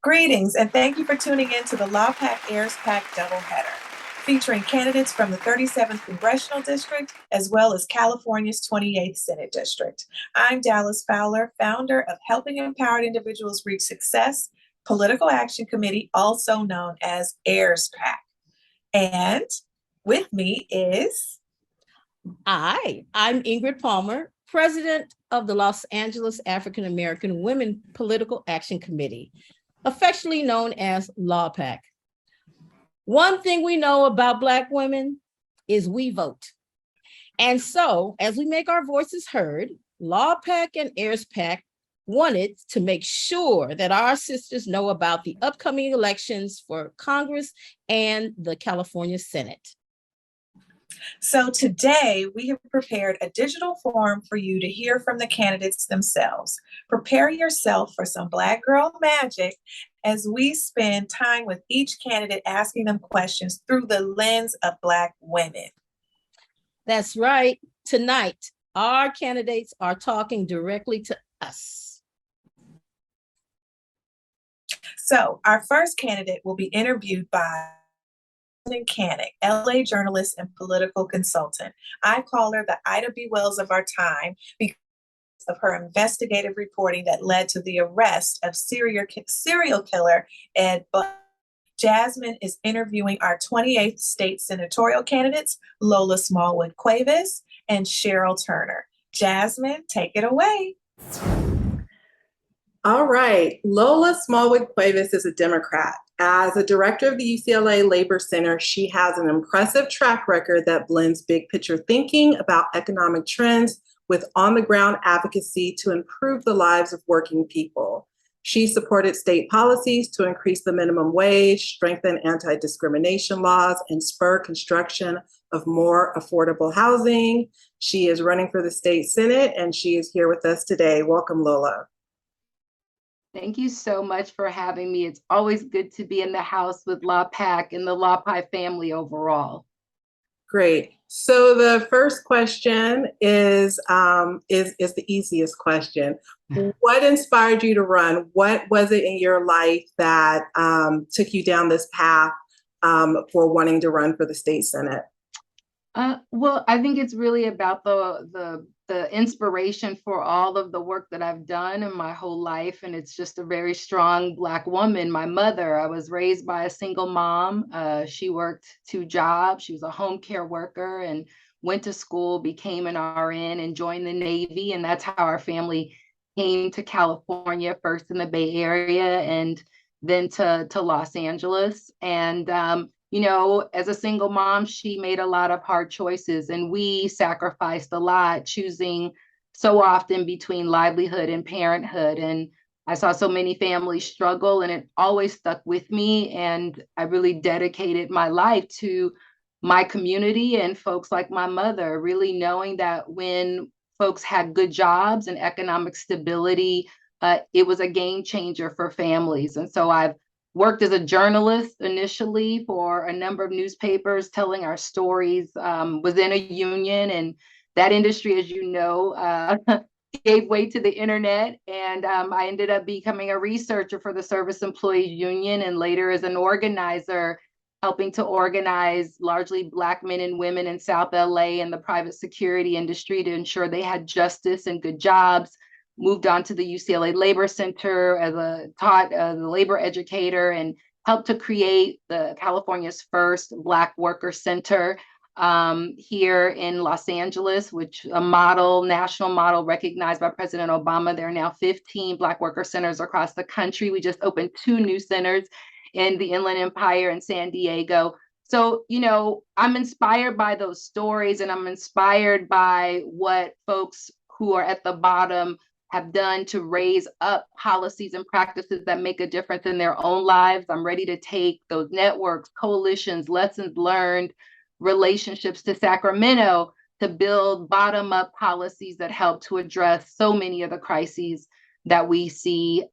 Greetings, and thank you for tuning in to the LAAAWPAC HEIRSPAC doubleheader, featuring candidates from the 37th Congressional District, as well as California's 28th Senate District. I'm Dallas Fowler, founder of Helping Empowered Individuals Reach Success Political Action Committee, also known as HEIRSPAC. And with me is... I'm Ingrid Palmer, president of the Los Angeles African American Women Political Action Committee, affectionately known as LAAAWPAC. One thing we know about Black women is we vote. And so, as we make our voices heard, LAAAWPAC and HEIRSPAC wanted to make sure that our sisters know about the upcoming elections for Congress and the California Senate. So today we have prepared a digital forum for you to hear from the candidates themselves. Prepare yourself for some Black girl magic as we spend time with each candidate asking them questions through the lens of Black women. That's right. Tonight, our candidates are talking directly to us. So our first candidate will be interviewed by Cannick, LA journalist and political consultant. I call her the Ida B. Wells of our time because of her investigative reporting that led to the arrest of serial killer Ed Bundy. Jasmyne is interviewing our 28th state senatorial candidates, Lola Smallwood-Cuevas and Cheryl Turner. Jasmyne, take it away. All right, Lola Smallwood-Cuevas is a Democrat. As a director of the UCLA Labor Center, she has an impressive track record that blends big picture thinking about economic trends with on-the-ground advocacy to improve the lives of working people. She supported state policies to increase the minimum wage, strengthen anti-discrimination laws, and spur construction of more affordable housing. She is running for the state Senate, and she is here with us today. Welcome, Lola. Thank you so much for having me. It's always good to be in the house with LAAAWPAC and the LAAAWPAC family overall. Great. So the first question is the easiest question. What inspired you to run? What was it in your life that took you down this path for wanting to run for the state Senate? Well, I think it's really about the inspiration for all of the work that I've done in my whole life. And it's just a very strong Black woman. My mother, I was raised by a single mom. She worked 2 jobs. She was a home care worker and went to school, became an RN and joined the Navy. And that's how our family came to California, first in the Bay Area and then to Los Angeles. And you know, as a single mom, she made a lot of hard choices and we sacrificed a lot, choosing so often between livelihood and parenthood. And I saw so many families struggle and it always stuck with me. And I really dedicated my life to my community and folks like my mother, really knowing that when folks had good jobs and economic stability, it was a game changer for families. And so I've worked as a journalist initially for a number of newspapers telling our stories, was in a union, and that industry, as you know, gave way to the internet. And I ended up becoming a researcher for the Service Employees Union and later as an organizer, helping to organize largely Black men and women in South LA and the private security industry to ensure they had justice and good jobs. Moved on to the UCLA Labor Center as a labor educator and helped to create the California's first Black worker center here in Los Angeles, which a national model recognized by President Obama. There are now 15 Black worker centers across the country. We just opened 2 new centers in the Inland Empire and San Diego. So, you know, I'm inspired by those stories and I'm inspired by what folks who are at the bottom have done to raise up policies and practices that make a difference in their own lives. I'm ready to take those networks, coalitions, lessons learned, relationships to Sacramento to build bottom-up policies that help to address so many of the crises that we see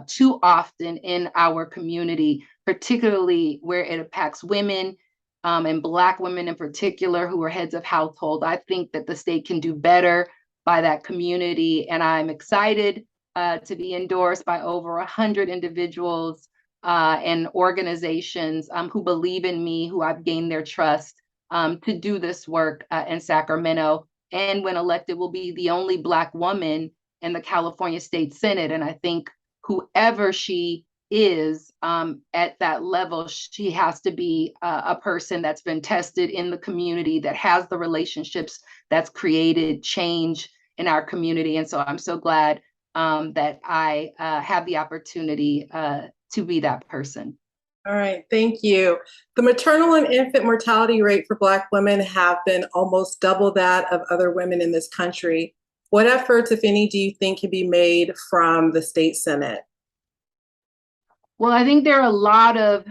too often in our community, particularly where it impacts women and Black women in particular who are heads of household. I think that the state can do better by that community. And I'm excited to be endorsed by over 100 individuals and organizations who believe in me, who I've gained their trust to do this work in Sacramento. And when elected, will be the only Black woman in the California State Senate. And I think whoever she is at that level, she has to be a person that's been tested in the community, that has the relationships, that's created change in our community. And so I'm so glad that I have the opportunity to be that person. All right, thank you. The maternal and infant mortality rate for Black women have been almost double that of other women in this country. What efforts, if any, do you think can be made from the state Senate? Well, I think there are a lot of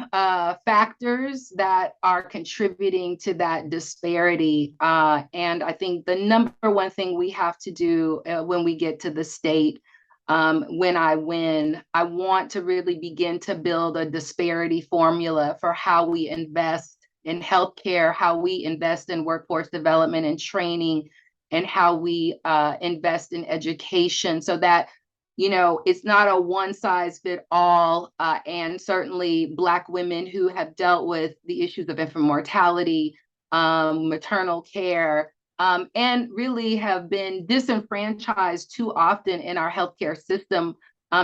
factors that are contributing to that disparity. And I think the number one thing we have to do when we get to the state, when I win, I want to really begin to build a disparity formula for how we invest in healthcare, how we invest in workforce development and training, and how we invest in education, so that it's not a one size fit all. And certainly Black women who have dealt with the issues of infant mortality, maternal care, and really have been disenfranchised too often in our healthcare system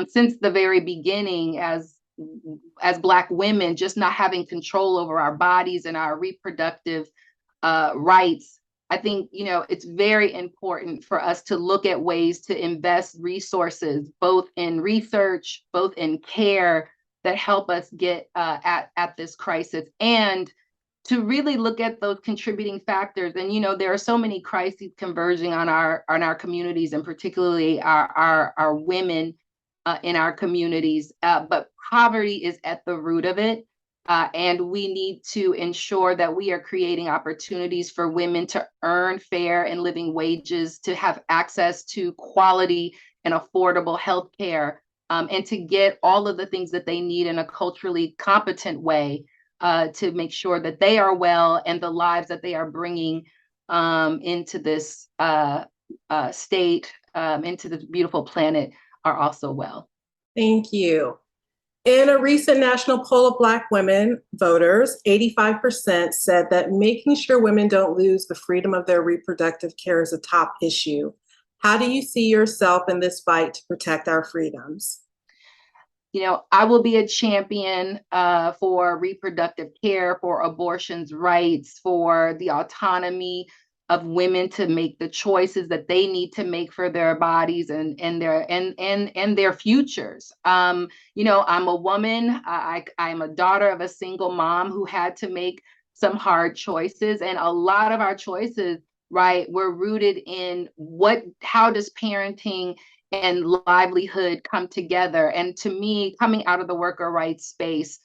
since the very beginning as Black women, just not having control over our bodies and our reproductive rights. I think, it's very important for us to look at ways to invest resources, both in research, both in care, that help us get at this crisis, and to really look at those contributing factors. And, there are so many crises converging on our communities, and particularly our women in our communities. But poverty is at the root of it. And we need to ensure that we are creating opportunities for women to earn fair and living wages, to have access to quality and affordable health care, and to get all of the things that they need in a culturally competent way to make sure that they are well, and the lives that they are bringing into this state, into this beautiful planet, are also well. Thank you. In a recent national poll of Black women voters, 85% said that making sure women don't lose the freedom of their reproductive care is a top issue. How do you see yourself in this fight to protect our freedoms? I will be a champion for reproductive care, for abortion's rights, for the autonomy of women to make the choices that they need to make for their bodies and their futures. I'm a woman. I'm a daughter of a single mom who had to make some hard choices, and a lot of our choices, right, were rooted in how does parenting and livelihood come together. And to me, coming out of the worker rights space,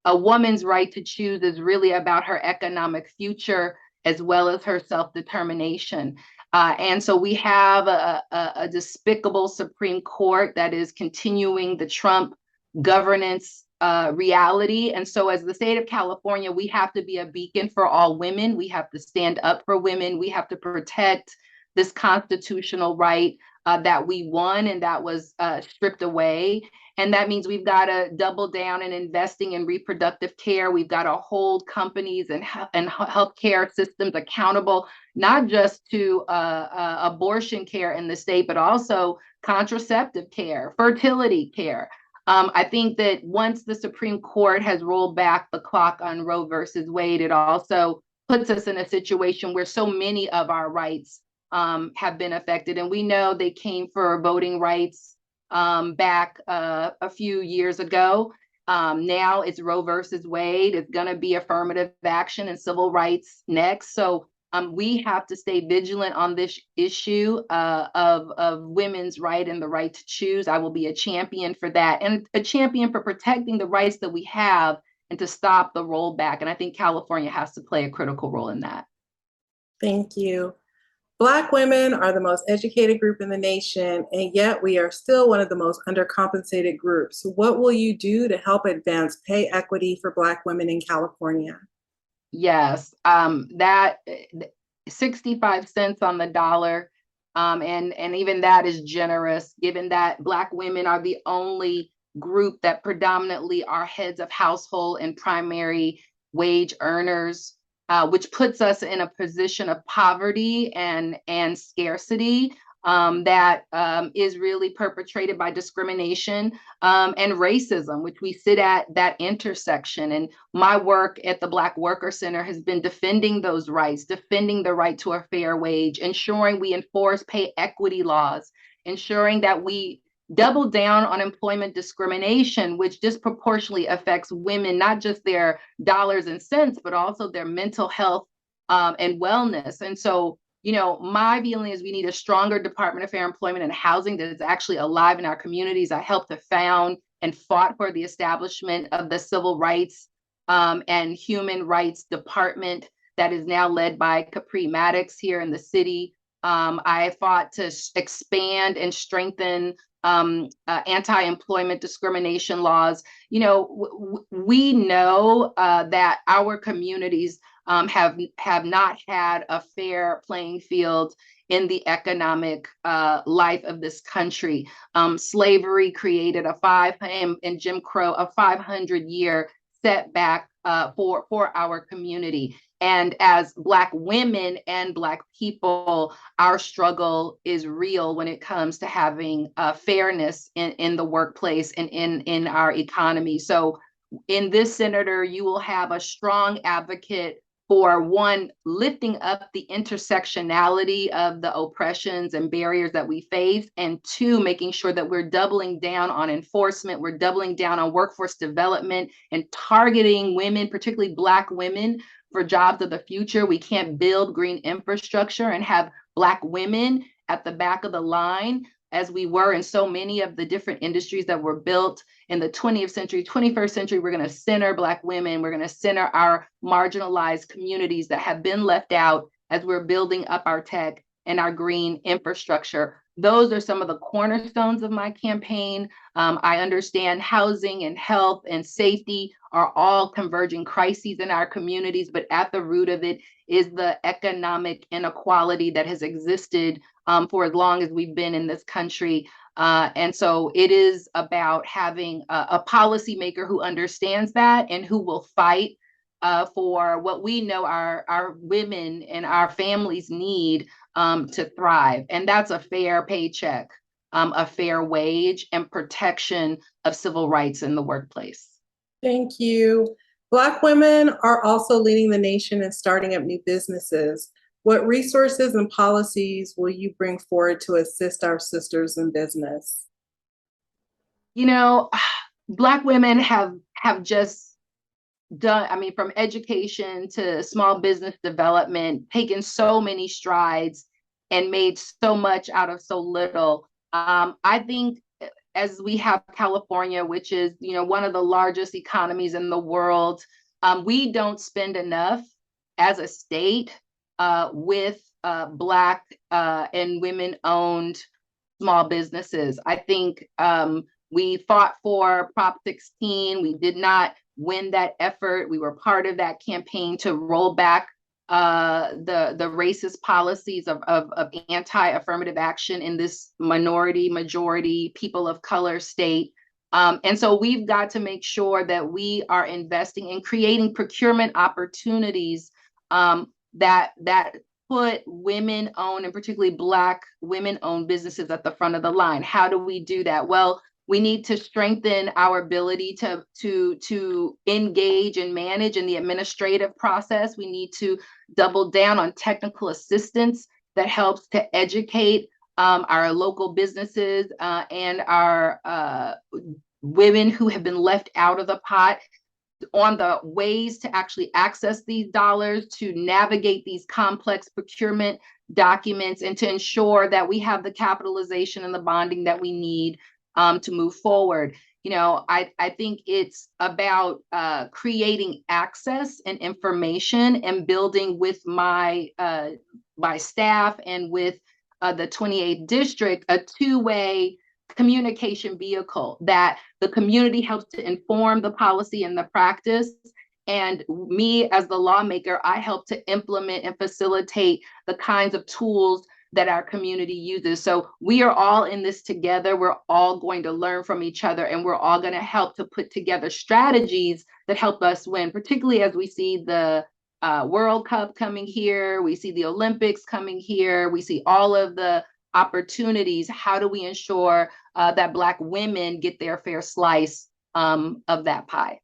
a woman's right to choose is really about her economic future as well as her self-determination. And so we have a despicable Supreme Court that is continuing the Trump governance reality. And so as the state of California, we have to be a beacon for all women. We have to stand up for women. We have to protect this constitutional right that we won and that was stripped away. And that means we've got to double down in investing in reproductive care. We've got to hold companies and healthcare systems accountable, not just to abortion care in the state, but also contraceptive care, fertility care. I think that once the Supreme Court has rolled back the clock on Roe versus Wade, it also puts us in a situation where so many of our rights have been affected. And we know they came for voting rights back a few years ago. Now it's Roe versus Wade. It's going to be affirmative action and civil rights next. So we have to stay vigilant on this issue of women's right and the right to choose. I will be a champion for that, and a champion for protecting the rights that we have and to stop the rollback. And I think California has to play a critical role in that. Thank you. Black women are the most educated group in the nation, and yet we are still one of the most undercompensated groups. What will you do to help advance pay equity for Black women in California? Yes, that 65 cents on the dollar, and even that is generous, given that Black women are the only group that predominantly are heads of household and primary wage earners, which puts us in a position of poverty and scarcity that is really perpetrated by discrimination and racism, which we sit at that intersection. And my work at the Black Worker Center has been defending those rights, defending the right to a fair wage, ensuring we enforce pay equity laws, ensuring that we double down on employment discrimination, which disproportionately affects women, not just their dollars and cents, but also their mental health and wellness. And so, my feeling is we need a stronger Department of Fair Employment and Housing that is actually alive in our communities. I helped to found and fought for the establishment of the Civil Rights and Human Rights Department that is now led by Capri Maddox here in the city. I fought to expand and strengthen anti-employment discrimination laws. We know that our communities have not had a fair playing field in the economic life of this country. Slavery created and Jim Crow, a 500-year setback for our community. And as Black women and Black people, our struggle is real when it comes to having fairness in the workplace and in our economy. So in this, Senator, you will have a strong advocate for, one, lifting up the intersectionality of the oppressions and barriers that we face, and two, making sure that we're doubling down on enforcement, we're doubling down on workforce development and targeting women, particularly Black women, for jobs of the future. We can't build green infrastructure and have Black women at the back of the line, as we were in so many of the different industries that were built in the 20th century, 21st century. We're going to center Black women. We're going to center our marginalized communities that have been left out as we're building up our tech and our green infrastructure. Those are some of the cornerstones of my campaign. I understand housing and health and safety are all converging crises in our communities, but at the root of it is the economic inequality that has existed for as long as we've been in this country. And so it is about having a policymaker who understands that and who will fight for what we know our women and our families need to thrive. And that's a fair paycheck, a fair wage, and protection of civil rights in the workplace. Thank you. Black women are also leading the nation and starting up new businesses. What resources and policies will you bring forward to assist our sisters in business? Black women have just done, from education to small business development, taken so many strides and made so much out of so little. I think as we have California, which is, one of the largest economies in the world, we don't spend enough as a state with Black and women-owned small businesses. I think we fought for Prop 16. We did not win that effort. We were part of that campaign to roll back the racist policies of anti-affirmative action in this majority people of color state. And so we've got to make sure that we are investing in creating procurement opportunities that put women-owned and particularly Black women-owned businesses at the front of the line. How do we do that? Well, we need to strengthen our ability to engage and manage in the administrative process. We need to double down on technical assistance that helps to educate our local businesses and our women who have been left out of the pot on the ways to actually access these dollars, to navigate these complex procurement documents, and to ensure that we have the capitalization and the bonding that we need to move forward. I think it's about creating access and information and building with my staff and with the 28th district a two-way communication vehicle that the community helps to inform the policy and the practice. And me as the lawmaker, I help to implement and facilitate the kinds of tools that our community uses. So we are all in this together. We're all going to learn from each other, and we're all going to help to put together strategies that help us win, particularly as we see the World Cup coming here. We see the Olympics coming here. We see all of the opportunities. How do we ensure that Black women get their fair slice of that pie?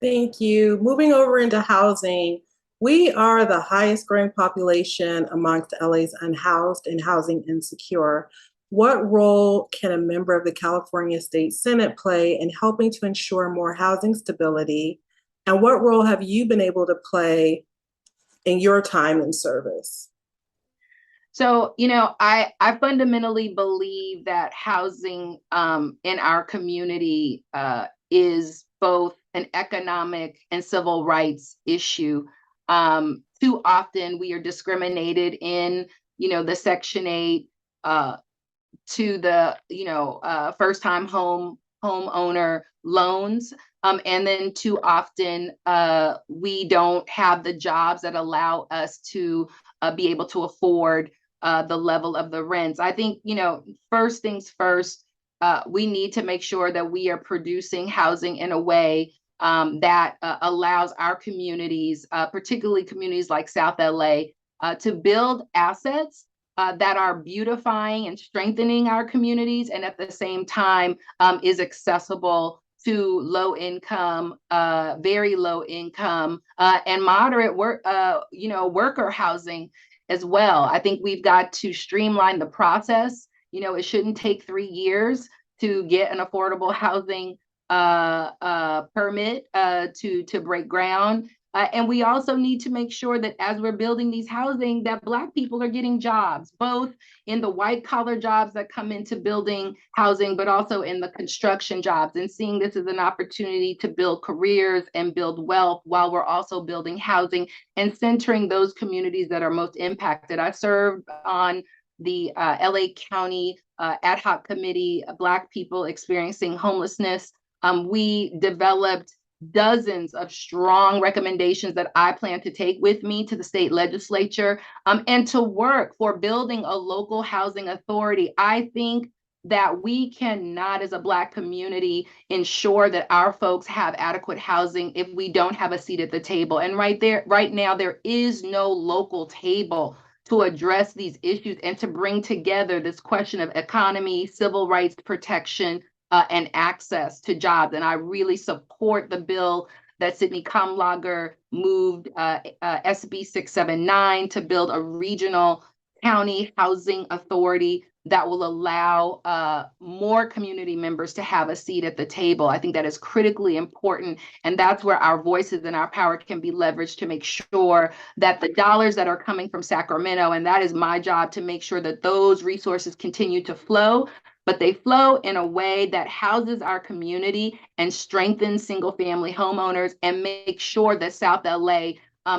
Thank you. Moving over into housing, we are the highest growing population amongst LA's unhoused and housing insecure. What role can a member of the California State Senate play in helping to ensure more housing stability? And what role have you been able to play in your time in service? So, I fundamentally believe that housing in our community is both an economic and civil rights issue. Too often we are discriminated in, the Section 8 to the, first-time homeowner loans. And then too often we don't have the jobs that allow us to be able to afford the level of the rents. I think, first things first, we need to make sure that we are producing housing in a way that allows our communities, particularly communities like South LA, to build assets that are beautifying and strengthening our communities, and at the same time is accessible to low income, very low income, and moderate worker housing as well. I think we've got to streamline the process. It shouldn't take 3 years to get an affordable housing permit to break ground. And we also need to make sure that as we're building these housing, that Black people are getting jobs, both in the white collar jobs that come into building housing, but also in the construction jobs, and seeing this as an opportunity to build careers and build wealth while we're also building housing and centering those communities that are most impacted. I served on the LA County ad hoc committee, Black people experiencing homelessness. We developed dozens of strong recommendations that I plan to take with me to the state legislature and to work for building a local housing authority. I think that we cannot, as a Black community, ensure that our folks have adequate housing if we don't have a seat at the table. And right now, there is no local table to address these issues and to bring together this question of economy, civil rights protection, and access to jobs. And I really support the bill that Sydney Kamlager moved, SB 679, to build a regional county housing authority that will allow more community members to have a seat at the table. I think that is critically important. And that's where our voices and our power can be leveraged to make sure that the dollars that are coming from Sacramento, and that is my job, to make sure that those resources continue to flow, but they flow in a way that houses our community and strengthens single family homeowners and make sure that South LA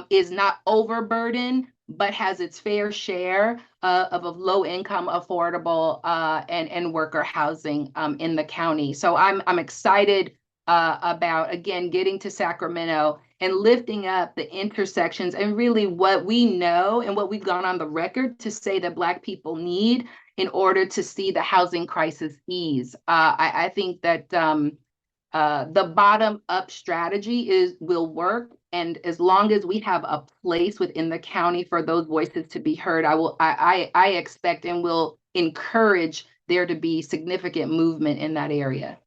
is not overburdened, but has its fair share of low income, affordable and worker housing in the county. So I'm excited about, again, getting to Sacramento and lifting up the intersections and really what we know and what we've gone on the record to say that Black people need in order to see the housing crisis ease. I think that the bottom-up strategy will work, and as long as we have a place within the county for those voices to be heard, I expect and will encourage there to be significant movement in that area.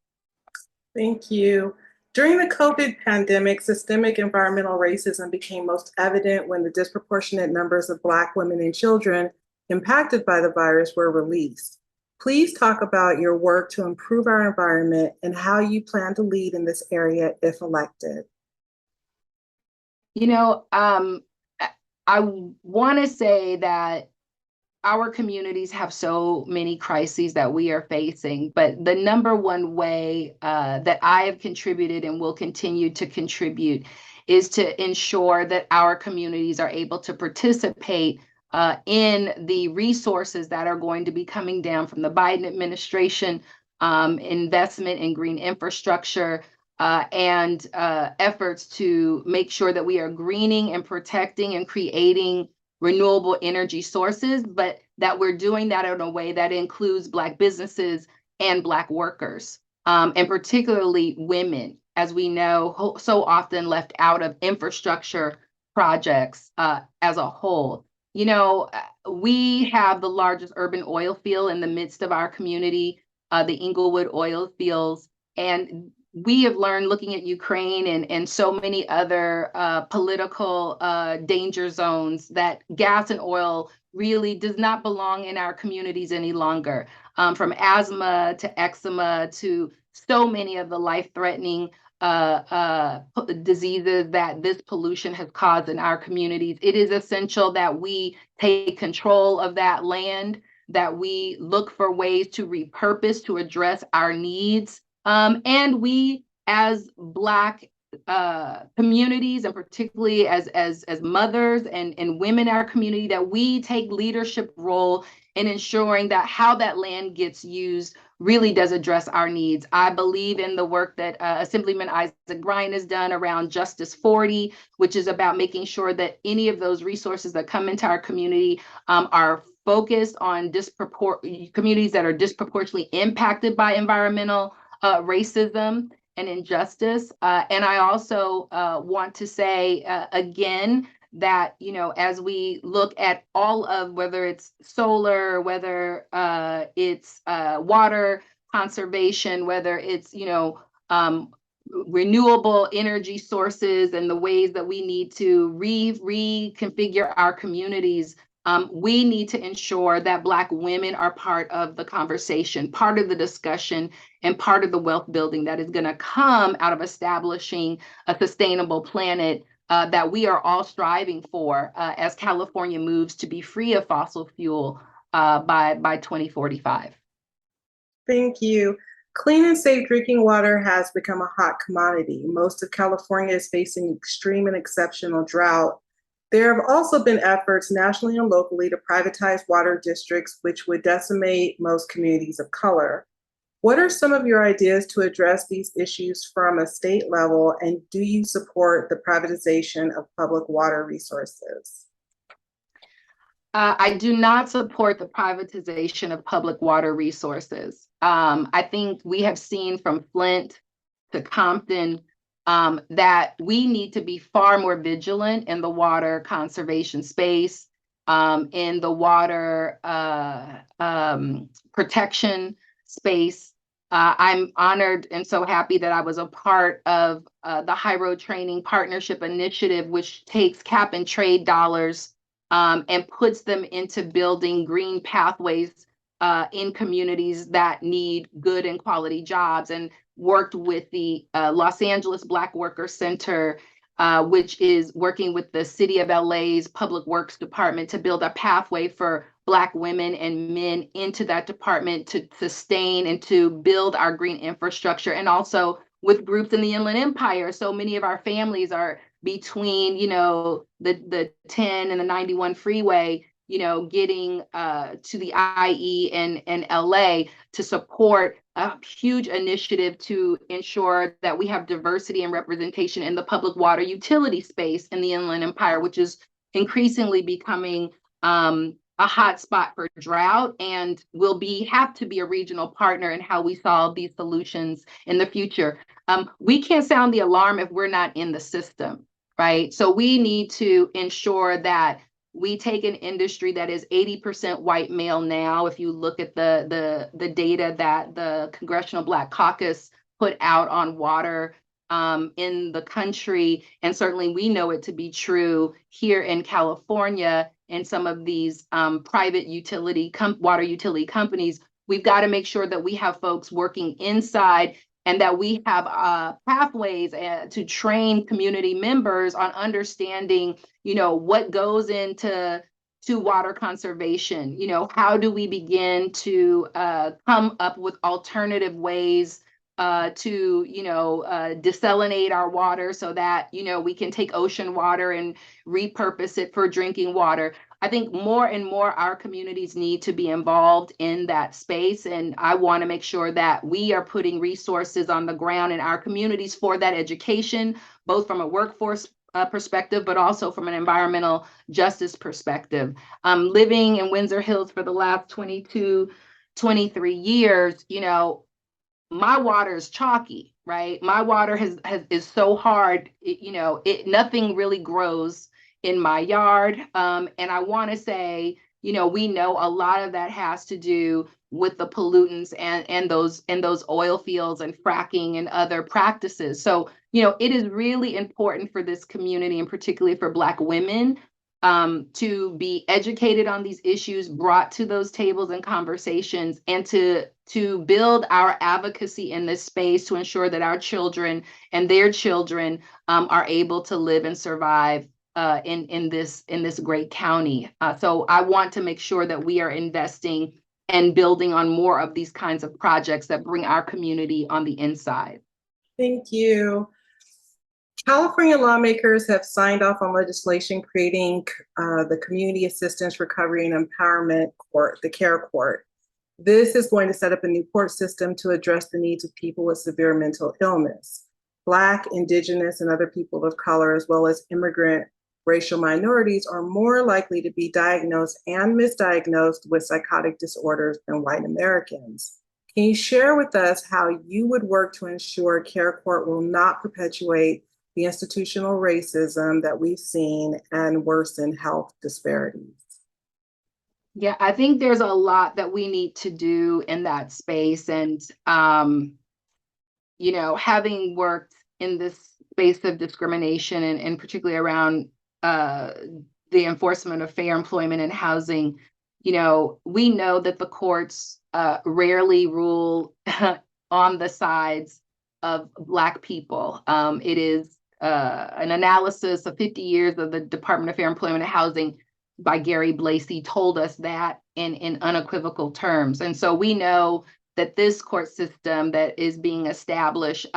Thank you. During the COVID pandemic, systemic environmental racism became most evident when the disproportionate numbers of Black women and children impacted by the virus were released. Please talk about your work to improve our environment and how you plan to lead in this area if elected. I want to say that our communities have so many crises that we are facing, but the number one way that I have contributed and will continue to contribute is to ensure that our communities are able to participate in the resources that are going to be coming down from the Biden administration, investment in green infrastructure, and efforts to make sure that we are greening and protecting and creating renewable energy sources, but that we're doing that in a way that includes Black businesses and Black workers, and particularly women, as we know, so often left out of infrastructure projects as a whole. You know, we have the largest urban oil field in the midst of our community, the Inglewood oil fields, and we have learned looking at Ukraine and so many other political danger zones that gas and oil really does not belong in our communities any longer. From asthma to eczema to so many of the life-threatening diseases that this pollution has caused in our communities. It is essential that we take control of that land, that we look for ways to repurpose to address our needs. And we, as Black communities, and particularly as mothers and women in our community, that we take leadership role in ensuring that how that land gets used really does address our needs. I believe in the work that Assemblyman Isaac Bryan has done around Justice 40, which is about making sure that any of those resources that come into our community are focused on communities that are disproportionately impacted by environmental racism and injustice. And I also want to say again that, you know, as we look at all of whether it's solar, whether it's water conservation, whether it's, you know, renewable energy sources and the ways that we need to reconfigure our communities, we need to ensure that Black women are part of the conversation, part of the discussion, and part of the wealth building that is going to come out of establishing a sustainable planet that we are all striving for as California moves to be free of fossil fuel by 2045. Thank you. Clean and safe drinking water has become a hot commodity. Most of California is facing extreme and exceptional drought. There have also been efforts nationally and locally to privatize water districts, which would decimate most communities of color. What are some of your ideas to address these issues from a state level, and do you support the privatization of public water resources? I do not support the privatization of public water resources. I think we have seen from Flint to Compton that we need to be far more vigilant in the water conservation space, in the water protection space. I'm honored and so happy that I was a part of the High Road Training Partnership Initiative, which takes cap and trade dollars and puts them into building green pathways in communities that need good and quality jobs, and worked with the Los Angeles Black Worker Center, which is working with the City of LA's Public Works Department to build a pathway for Black women and men into that department to sustain and to build our green infrastructure, and also with groups in the Inland Empire. So many of our families are between, you know, the 10 and the 91 freeway, you know, getting to the IE and LA to support a huge initiative to ensure that we have diversity and representation in the public water utility space in the Inland Empire, which is increasingly becoming a hot spot for drought, and will have to be a regional partner in how we solve these solutions in the future. We can't sound the alarm if we're not in the system, right? So we need to ensure that we take an industry that is 80% white male now. If you look at the data that the Congressional Black Caucus put out on water in the country, and certainly we know it to be true here in California and some of these private water utility companies, we've got to make sure that we have folks working inside and that we have pathways to train community members on understanding, you know, what goes into water conservation. You know, how do we begin to come up with alternative ways to, you know, desalinate our water so that, you know, we can take ocean water and repurpose it for drinking water. I think more and more our communities need to be involved in that space. And I want to make sure that we are putting resources on the ground in our communities for that education, both from a workforce perspective, but also from an environmental justice perspective. Living in Windsor Hills for the last 22, 23 years, you know, my water is chalky, right? My water is so hard, you know, nothing really grows in my yard. And I want to say, you know, we know a lot of that has to do with the pollutants and those oil fields and fracking and other practices. So, you know, it is really important for this community, and particularly for Black women, to be educated on these issues, brought to those tables and conversations, and to build our advocacy in this space to ensure that our children and their children are able to live and survive in this great county. So I want to make sure that we are investing and building on more of these kinds of projects that bring our community on the inside. Thank you. California lawmakers have signed off on legislation creating the Community Assistance Recovery and Empowerment Court, the CARE Court. This is going to set up a new court system to address the needs of people with severe mental illness. Black, Indigenous, and other people of color, as well as immigrant racial minorities, are more likely to be diagnosed and misdiagnosed with psychotic disorders than white Americans. Can you share with us how you would work to ensure CARE Court will not perpetuate the institutional racism that we've seen and worsen health disparities? Yeah, I think there's a lot that we need to do in that space. And, you know, having worked in this space of discrimination and particularly around the enforcement of fair employment and housing, you know, we know that the courts rarely rule on the sides of Black people. It is an analysis of 50 years of the Department of Fair Employment and Housing by Gary Blasey told us that in unequivocal terms. And so we know that this court system that is being established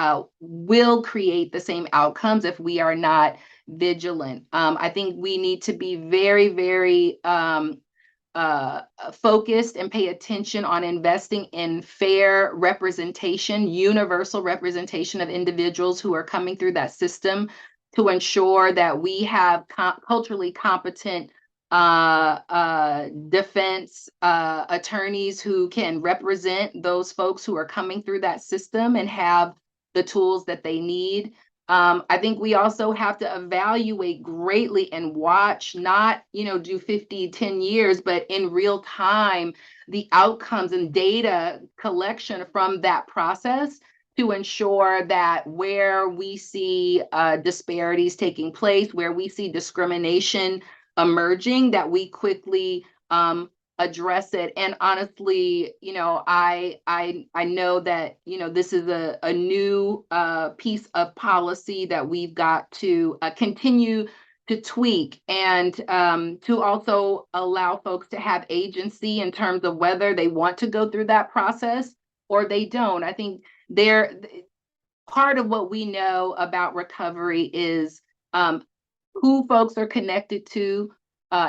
will create the same outcomes if we are not vigilant. I think we need to be very, very focused and pay attention on investing in fair representation, universal representation of individuals who are coming through that system, to ensure that we have culturally competent defense attorneys who can represent those folks who are coming through that system and have the tools that they need. I think we also have to evaluate greatly and watch, not, you know, do 10 years, but in real time, the outcomes and data collection from that process to ensure that where we see disparities taking place, where we see discrimination emerging, that we quickly address it. And honestly, you know, I know that, you know, this is a new piece of policy that we've got to continue to tweak, and to also allow folks to have agency in terms of whether they want to go through that process or they don't. I think part of what we know about recovery is who folks are connected to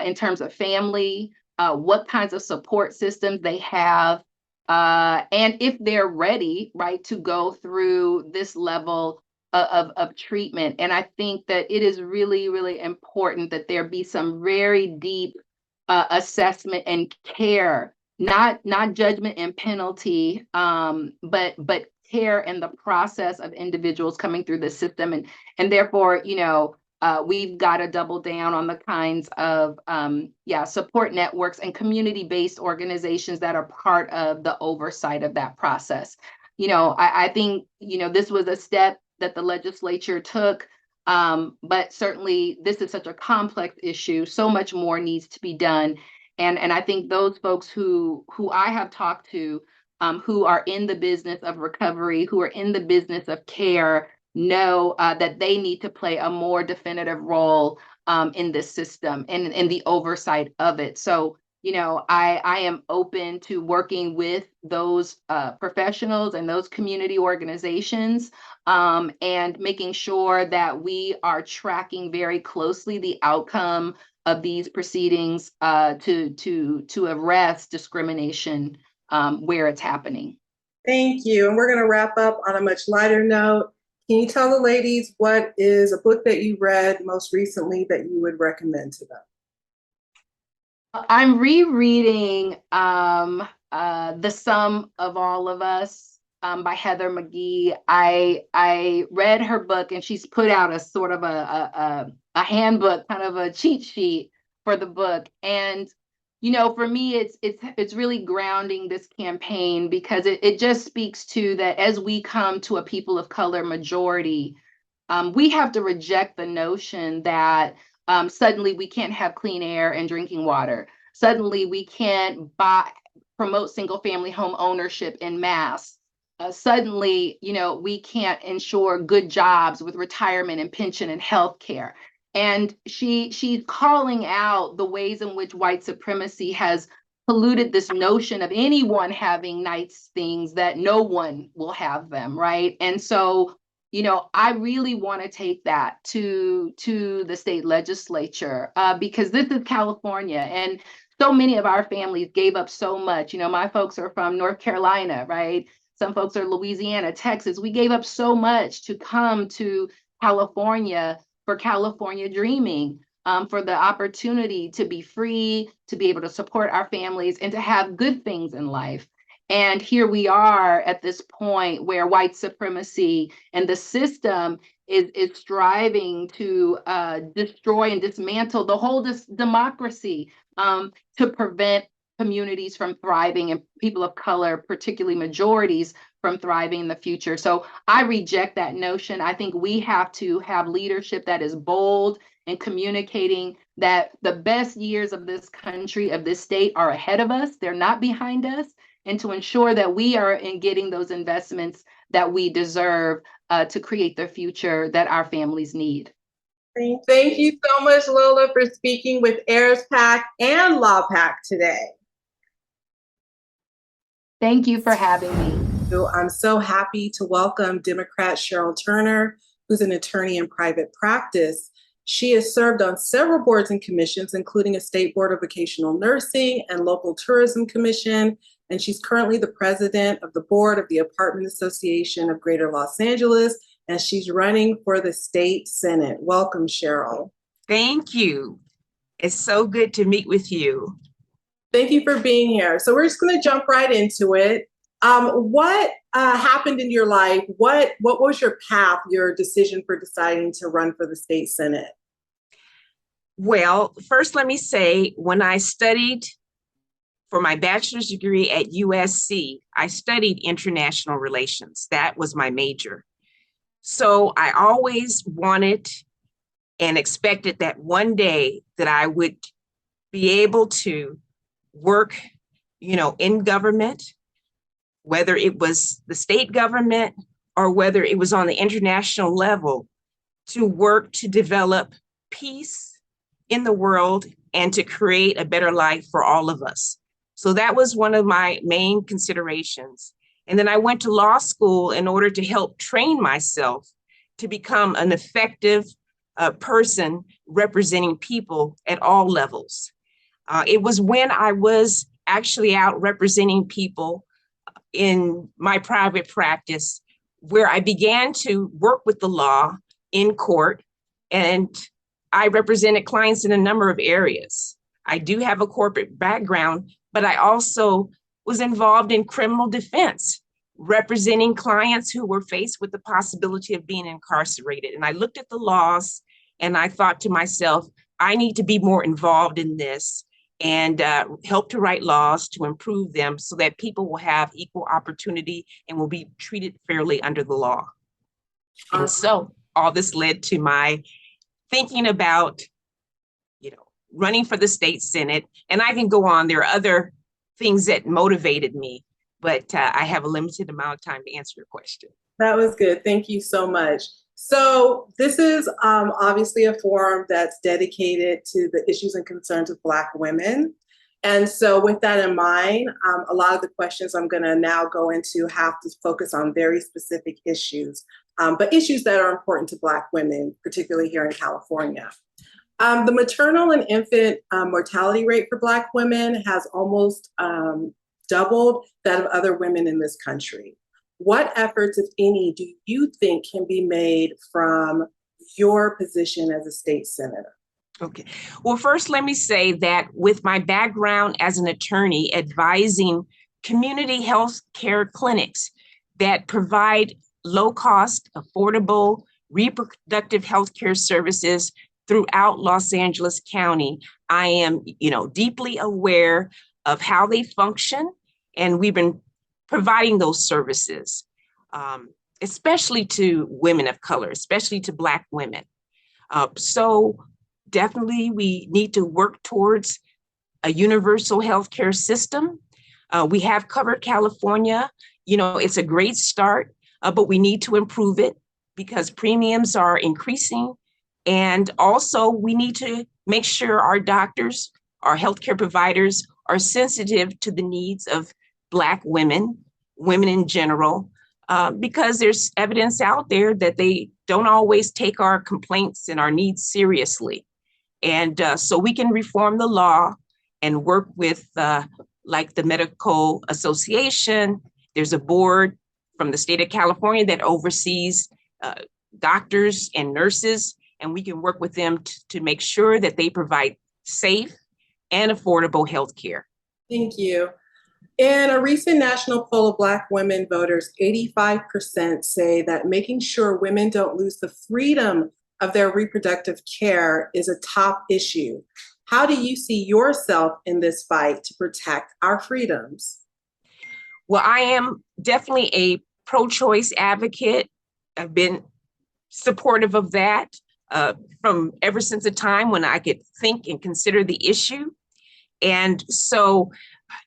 in terms of family, what kinds of support systems they have, and if they're ready, right, to go through this level of treatment. And I think that it is really, really important that there be some very deep assessment and care, not judgment and penalty, but care in the process of individuals coming through the system. And therefore, you know, we've got to double down on the kinds of support networks and community-based organizations that are part of the oversight of that process. You know, I think, you know, this was a step that the legislature took, but certainly this is such a complex issue. So much more needs to be done. And I think those folks who I have talked to, who are in the business of recovery, who are in the business of care, know that they need to play a more definitive role in this system and in the oversight of it. So, you know, I am open to working with those professionals and those community organizations, and making sure that we are tracking very closely the outcome of these proceedings to arrest discrimination where it's happening. Thank you. And we're going to wrap up on a much lighter note. Can you tell the ladies what is a book that you read most recently that you would recommend to them? I'm rereading The Sum of All of Us by Heather McGhee. I read her book, and she's put out a sort of a handbook, kind of a cheat sheet for the book. And you know, for me, it's really grounding this campaign, because it just speaks to that as we come to a people of color majority, we have to reject the notion that suddenly we can't have clean air and drinking water. Suddenly we can't promote single family home ownership en masse. Suddenly, you know, we can't ensure good jobs with retirement and pension and health care. And she's calling out the ways in which white supremacy has polluted this notion of anyone having nice things, that no one will have them, right? And so, you know, I really want to take that to the state legislature, because this is California, and so many of our families gave up so much. You know, my folks are from North Carolina, right? Some folks are Louisiana, Texas. We gave up so much to come to California for California dreaming, for the opportunity to be free, to be able to support our families, and to have good things in life. And here we are at this point where white supremacy and the system is striving to destroy and dismantle the whole democracy, to prevent communities from thriving and people of color, particularly majorities, from thriving in the future. So I reject that notion. I think we have to have leadership that is bold and communicating that the best years of this country, of this state, are ahead of us. They're not behind us. And to ensure that we are in getting those investments that we deserve to create the future that our families need. Thank you so much, Lola, for speaking with HEIRSPAC and LAAAWPAC today. Thank you for having me. So I'm so happy to welcome Democrat Cheryl Turner, who's an attorney in private practice. She has served on several boards and commissions, including a state board of vocational nursing and local tourism commission. And she's currently the president of the board of the Apartment Association of Greater Los Angeles, and she's running for the state Senate. Welcome, Cheryl. Thank you. It's so good to meet with you. Thank you for being here. So we're just going to jump right into it. What happened in your life? What was your path, your decision for deciding to run for the state Senate? Well, first let me say, when I studied for my bachelor's degree at USC, I studied international relations. That was my major. So I always wanted and expected that one day that I would be able to work, you know, in government, whether it was the state government or whether it was on the international level, to work to develop peace in the world and to create a better life for all of us. So that was one of my main considerations. And then I went to law school in order to help train myself to become an effective person representing people at all levels. It was when I was actually out representing people in my private practice where I began to work with the law in court, and I represented clients in a number of areas. I do have a corporate background, but I also was involved in criminal defense, representing clients who were faced with the possibility of being incarcerated. And I looked at the laws and I thought to myself, I need to be more involved in this and help to write laws to improve them so that people will have equal opportunity and will be treated fairly under the law. And so all this led to my thinking about, you know, running for the state Senate. And I can go on, there are other things that motivated me, but I have a limited amount of time to answer your question. That was good. Thank you so much. So this is obviously a forum that's dedicated to the issues and concerns of Black women. And so with that in mind, a lot of the questions I'm going to now go into have to focus on very specific issues, but issues that are important to Black women, particularly here in California. The maternal and infant mortality rate for Black women has almost doubled that of other women in this country. What efforts, if any, do you think can be made from your position as a state senator? Okay. Well, first, let me say that with my background as an attorney advising community health care clinics that provide low-cost, affordable, reproductive health care services throughout Los Angeles County, I am, deeply aware of how they function, and we've been providing those services, especially to women of color, especially to Black women. So definitely we need to work towards a universal healthcare system. We have covered California. It's a great start, but we need to improve it because premiums are increasing. And also we need to make sure our doctors, our healthcare providers are sensitive to the needs of Black women, women in general, because there's evidence out there that they don't always take our complaints and our needs seriously. And so we can reform the law and work with like the Medical Association. There's a board from the state of California that oversees doctors and nurses, and we can work with them to make sure that they provide safe and affordable health care. Thank you. In a recent national poll of Black women voters, 85% say that making sure women don't lose the freedom of their reproductive care is a top issue. How do you see yourself in this fight to protect our freedoms? Well, I am definitely a pro-choice advocate. I've been supportive of that from ever since the time when I could think and consider the issue. And so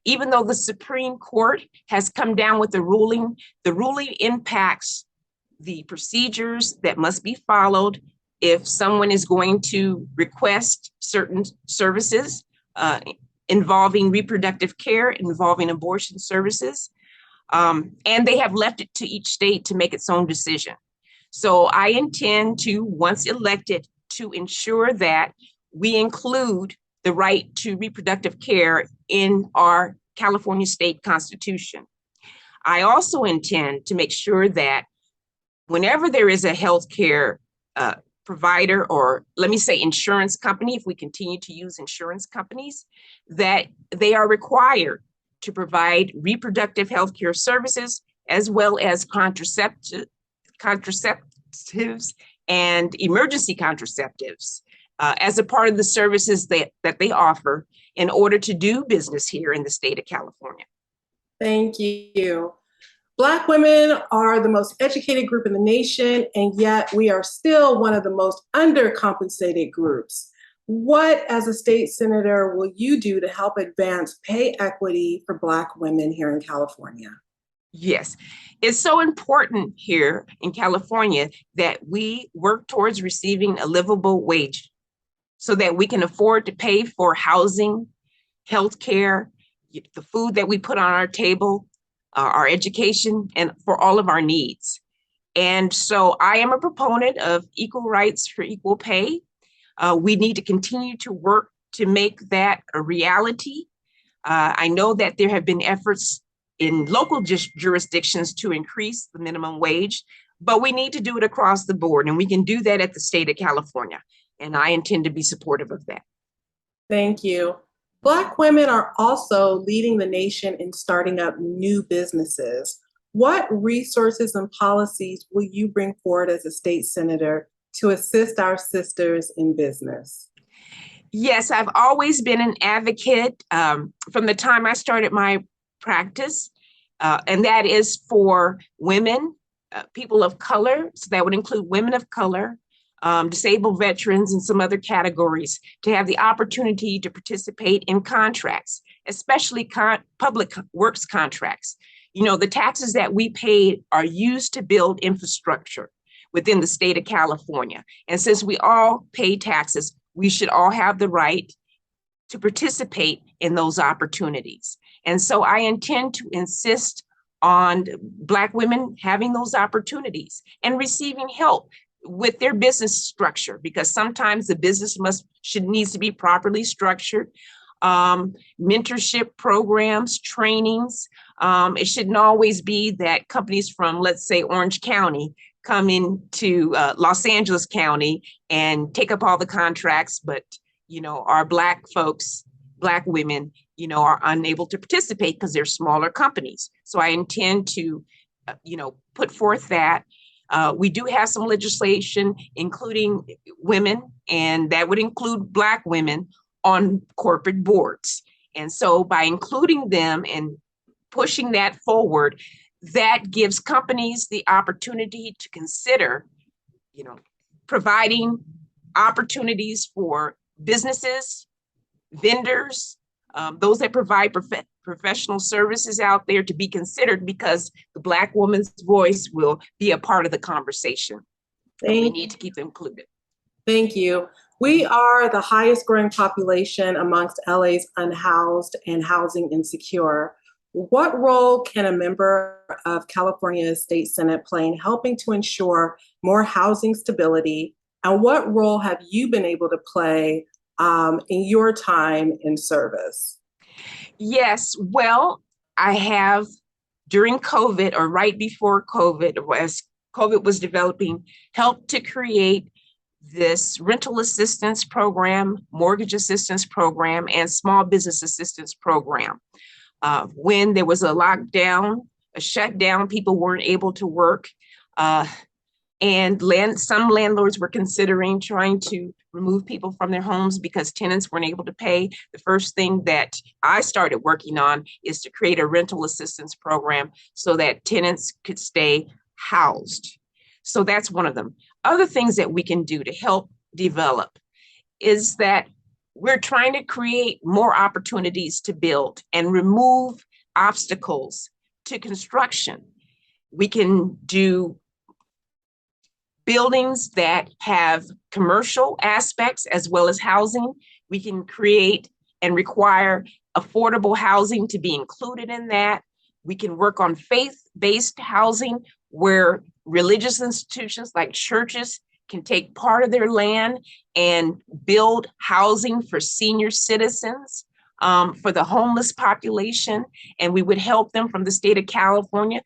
even though the Supreme Court has come down with the ruling impacts the procedures that must be followed if someone is going to request certain services involving reproductive care, involving abortion services. And they have left it to each state to make its own decision. So I intend to, once elected, to ensure that we include the right to reproductive care in our California state constitution. I also intend to make sure that whenever there is a healthcare provider, or let me say insurance company, if we continue to use insurance companies, that they are required to provide reproductive healthcare services as well as contraceptives and emergency contraceptives as a part of the services that they offer in order to do business here in the state of California. Thank you. Black women are the most educated group in the nation, and yet we are still one of the most undercompensated groups. What, as a state senator, will you do to help advance pay equity for Black women here in California? Yes, it's so important here in California that we work towards receiving a livable wage so that we can afford to pay for housing, healthcare, the food that we put on our table, our education, and for all of our needs. And so I am a proponent of equal rights for equal pay. We need to continue to work to make that a reality. I know that there have been efforts in local jurisdictions to increase the minimum wage, but we need to do it across the board, and we can do that at the state of California. And I intend to be supportive of that. Thank you. Black women are also leading the nation in starting up new businesses. What resources and policies will you bring forward as a state senator to assist our sisters in business? Yes, I've always been an advocate from the time I started my practice, and that is for women, people of color, so that would include women of color, disabled veterans, and some other categories, to have the opportunity to participate in contracts, especially public works contracts. You know, the taxes that we pay are used to build infrastructure within the state of California. And since we all pay taxes, we should all have the right to participate in those opportunities. And so I intend to insist on Black women having those opportunities and receiving help with their business structure, because sometimes the business needs to be properly structured. Mentorship programs, trainings, It shouldn't always be that companies from, let's say, Orange County come into Los Angeles County and take up all the contracts, but, our Black folks, Black women, are unable to participate because they're smaller companies. So I intend to, put forth that. We do have some legislation, including women, and that would include Black women on corporate boards. And so by including them and pushing that forward, that gives companies the opportunity to consider, providing opportunities for businesses, vendors, those that provide professional services out there to be considered, because the Black woman's voice will be a part of the conversation. We need to keep them included. Thank you. We are the highest growing population amongst LA's unhoused and housing insecure. What role can a member of California's State Senate play in helping to ensure more housing stability? And what role have you been able to play in your time in service? Yes, well, I have, during COVID or right before COVID, or as COVID was developing, helped to create this rental assistance program, mortgage assistance program, and small business assistance program. When there was a lockdown, a shutdown, people weren't able to work. And some landlords were considering trying to remove people from their homes because tenants weren't able to pay. The first thing that I started working on is to create a rental assistance program so that tenants could stay housed. So that's one of them. Other things that we can do to help develop is that we're trying to create more opportunities to build and remove obstacles to construction. We can do buildings that have commercial aspects as well as housing. We can create and require affordable housing to be included in that. We can work on faith-based housing where religious institutions like churches can take part of their land and build housing for senior citizens, for the homeless population. And we would help them from the state of California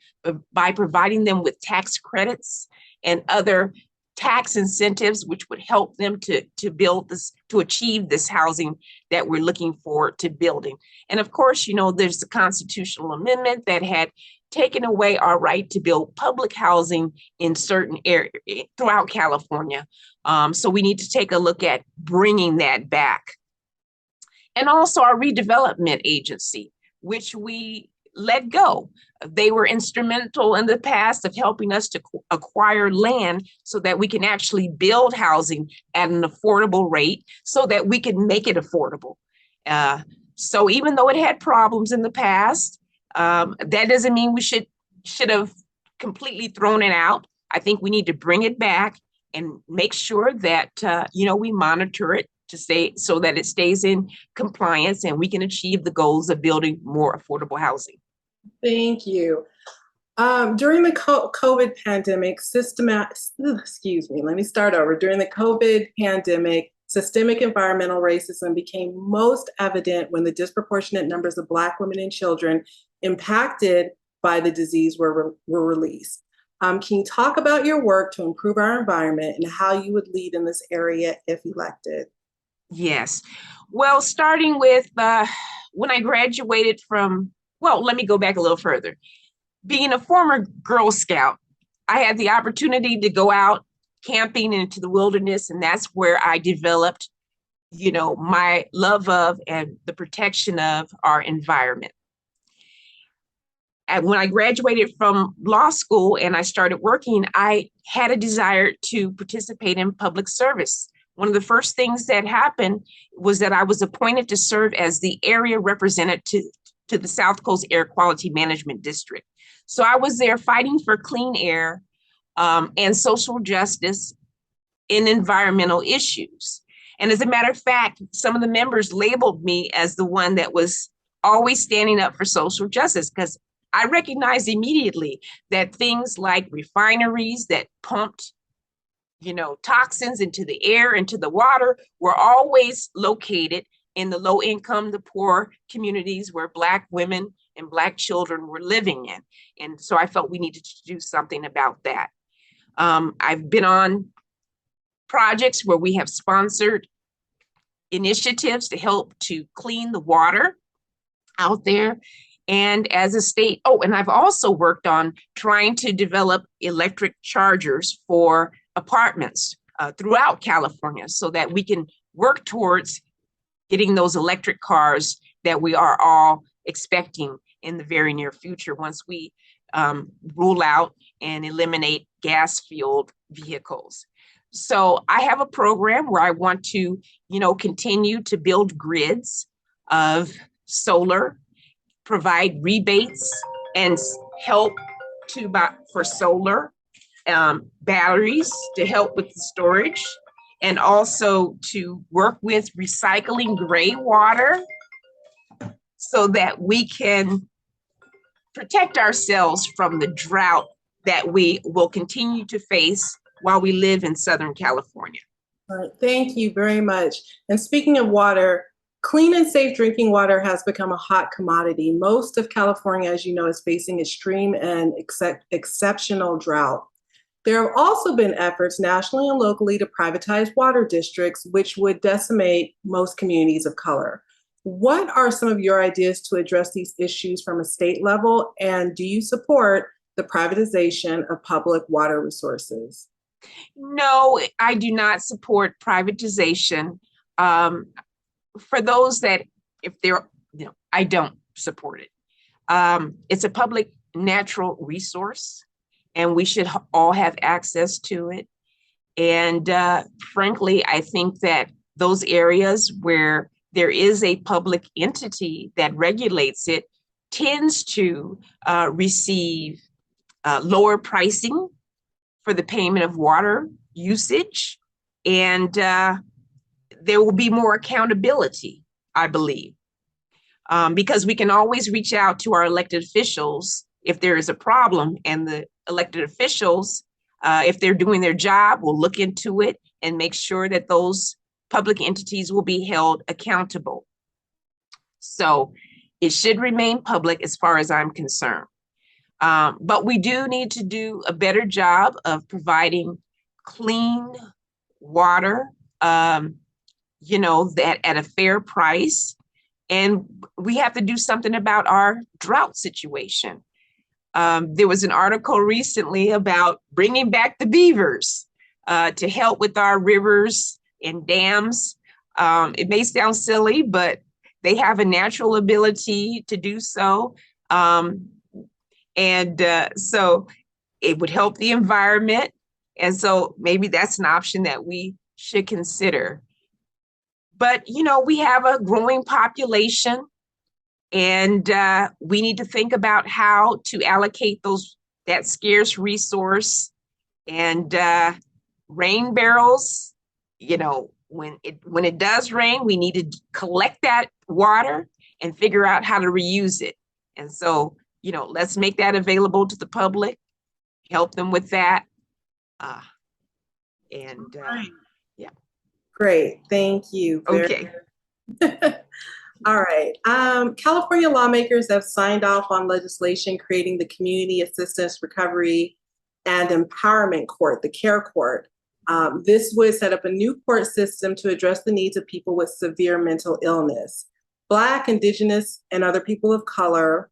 by providing them with tax credits and other tax incentives, which would help them to build this, to achieve this housing that we're looking forward to building. And of course, there's the constitutional amendment that had taken away our right to build public housing in certain areas throughout California. So we need to take a look at bringing that back. And also our redevelopment agency, which we let go. They were instrumental in the past of helping us to acquire land so that we can actually build housing at an affordable rate so that we can make it affordable. So even though it had problems in the past, that doesn't mean we should have completely thrown it out. I think we need to bring it back and make sure that, we monitor it to stay so that it stays in compliance and we can achieve the goals of building more affordable housing. Thank you. During the COVID pandemic, During the COVID pandemic, systemic environmental racism became most evident when the disproportionate numbers of Black women and children impacted by the disease were released. Can you talk about your work to improve our environment and how you would lead in this area if elected? Yes. Well, starting with when I graduated let me go back a little further. Being a former Girl Scout, I had the opportunity to go out camping into the wilderness, and that's where I developed, my love of and the protection of our environment. And when I graduated from law school and I started working, I had a desire to participate in public service. One of the first things that happened was that I was appointed to serve as the area representative to the South Coast Air Quality Management District. So I was there fighting for clean air and social justice in environmental issues. And as a matter of fact, some of the members labeled me as the one that was always standing up for social justice, because I recognized immediately that things like refineries that pumped, toxins into the air, into the water, were always located in the low income, the poor communities where Black women and Black children were living in. And so I felt we needed to do something about that. I've been on projects where we have sponsored initiatives to help to clean the water out there. And as a state, and I've also worked on trying to develop electric chargers for apartments throughout California so that we can work towards getting those electric cars that we are all expecting in the very near future once we rule out and eliminate gas-fueled vehicles. So I have a program where I want to, continue to build grids of solar, provide rebates and help for solar, batteries to help with the storage, and also to work with recycling gray water so that we can protect ourselves from the drought that we will continue to face while we live in Southern California. All right, thank you very much. And speaking of water, clean and safe drinking water has become a hot commodity. Most of California, as you know, is facing extreme and exceptional drought. There have also been efforts nationally and locally to privatize water districts, which would decimate most communities of color. What are some of your ideas to address these issues from a state level? And do you support the privatization of public water resources? No, I do not support privatization. For those that, if they're, I don't support it. It's a public natural resource, and we should all have access to it. And frankly, I think that those areas where there is a public entity that regulates it tends to receive lower pricing for the payment of water usage, and there will be more accountability, I believe, because we can always reach out to our elected officials if there is a problem, and the elected officials, if they're doing their job, will look into it and make sure that those public entities will be held accountable. So it should remain public as far as I'm concerned. But we do need to do a better job of providing clean water, that at a fair price. And we have to do something about our drought situation. There was an article recently about bringing back the beavers to help with our rivers and dams. It may sound silly, but they have a natural ability to do so. So it would help the environment. And so maybe that's an option that we should consider. But, we have a growing population, and we need to think about how to allocate that scarce resource. And rain barrels, when it does rain, we need to collect that water and figure out how to reuse it. And so, let's make that available to the public, help them with that. Yeah. Great, thank you. Okay. All right. California lawmakers have signed off on legislation creating the Community Assistance Recovery and Empowerment Court, the CARE Court. This would set up a new court system to address the needs of people with severe mental illness. Black, Indigenous, and other people of color,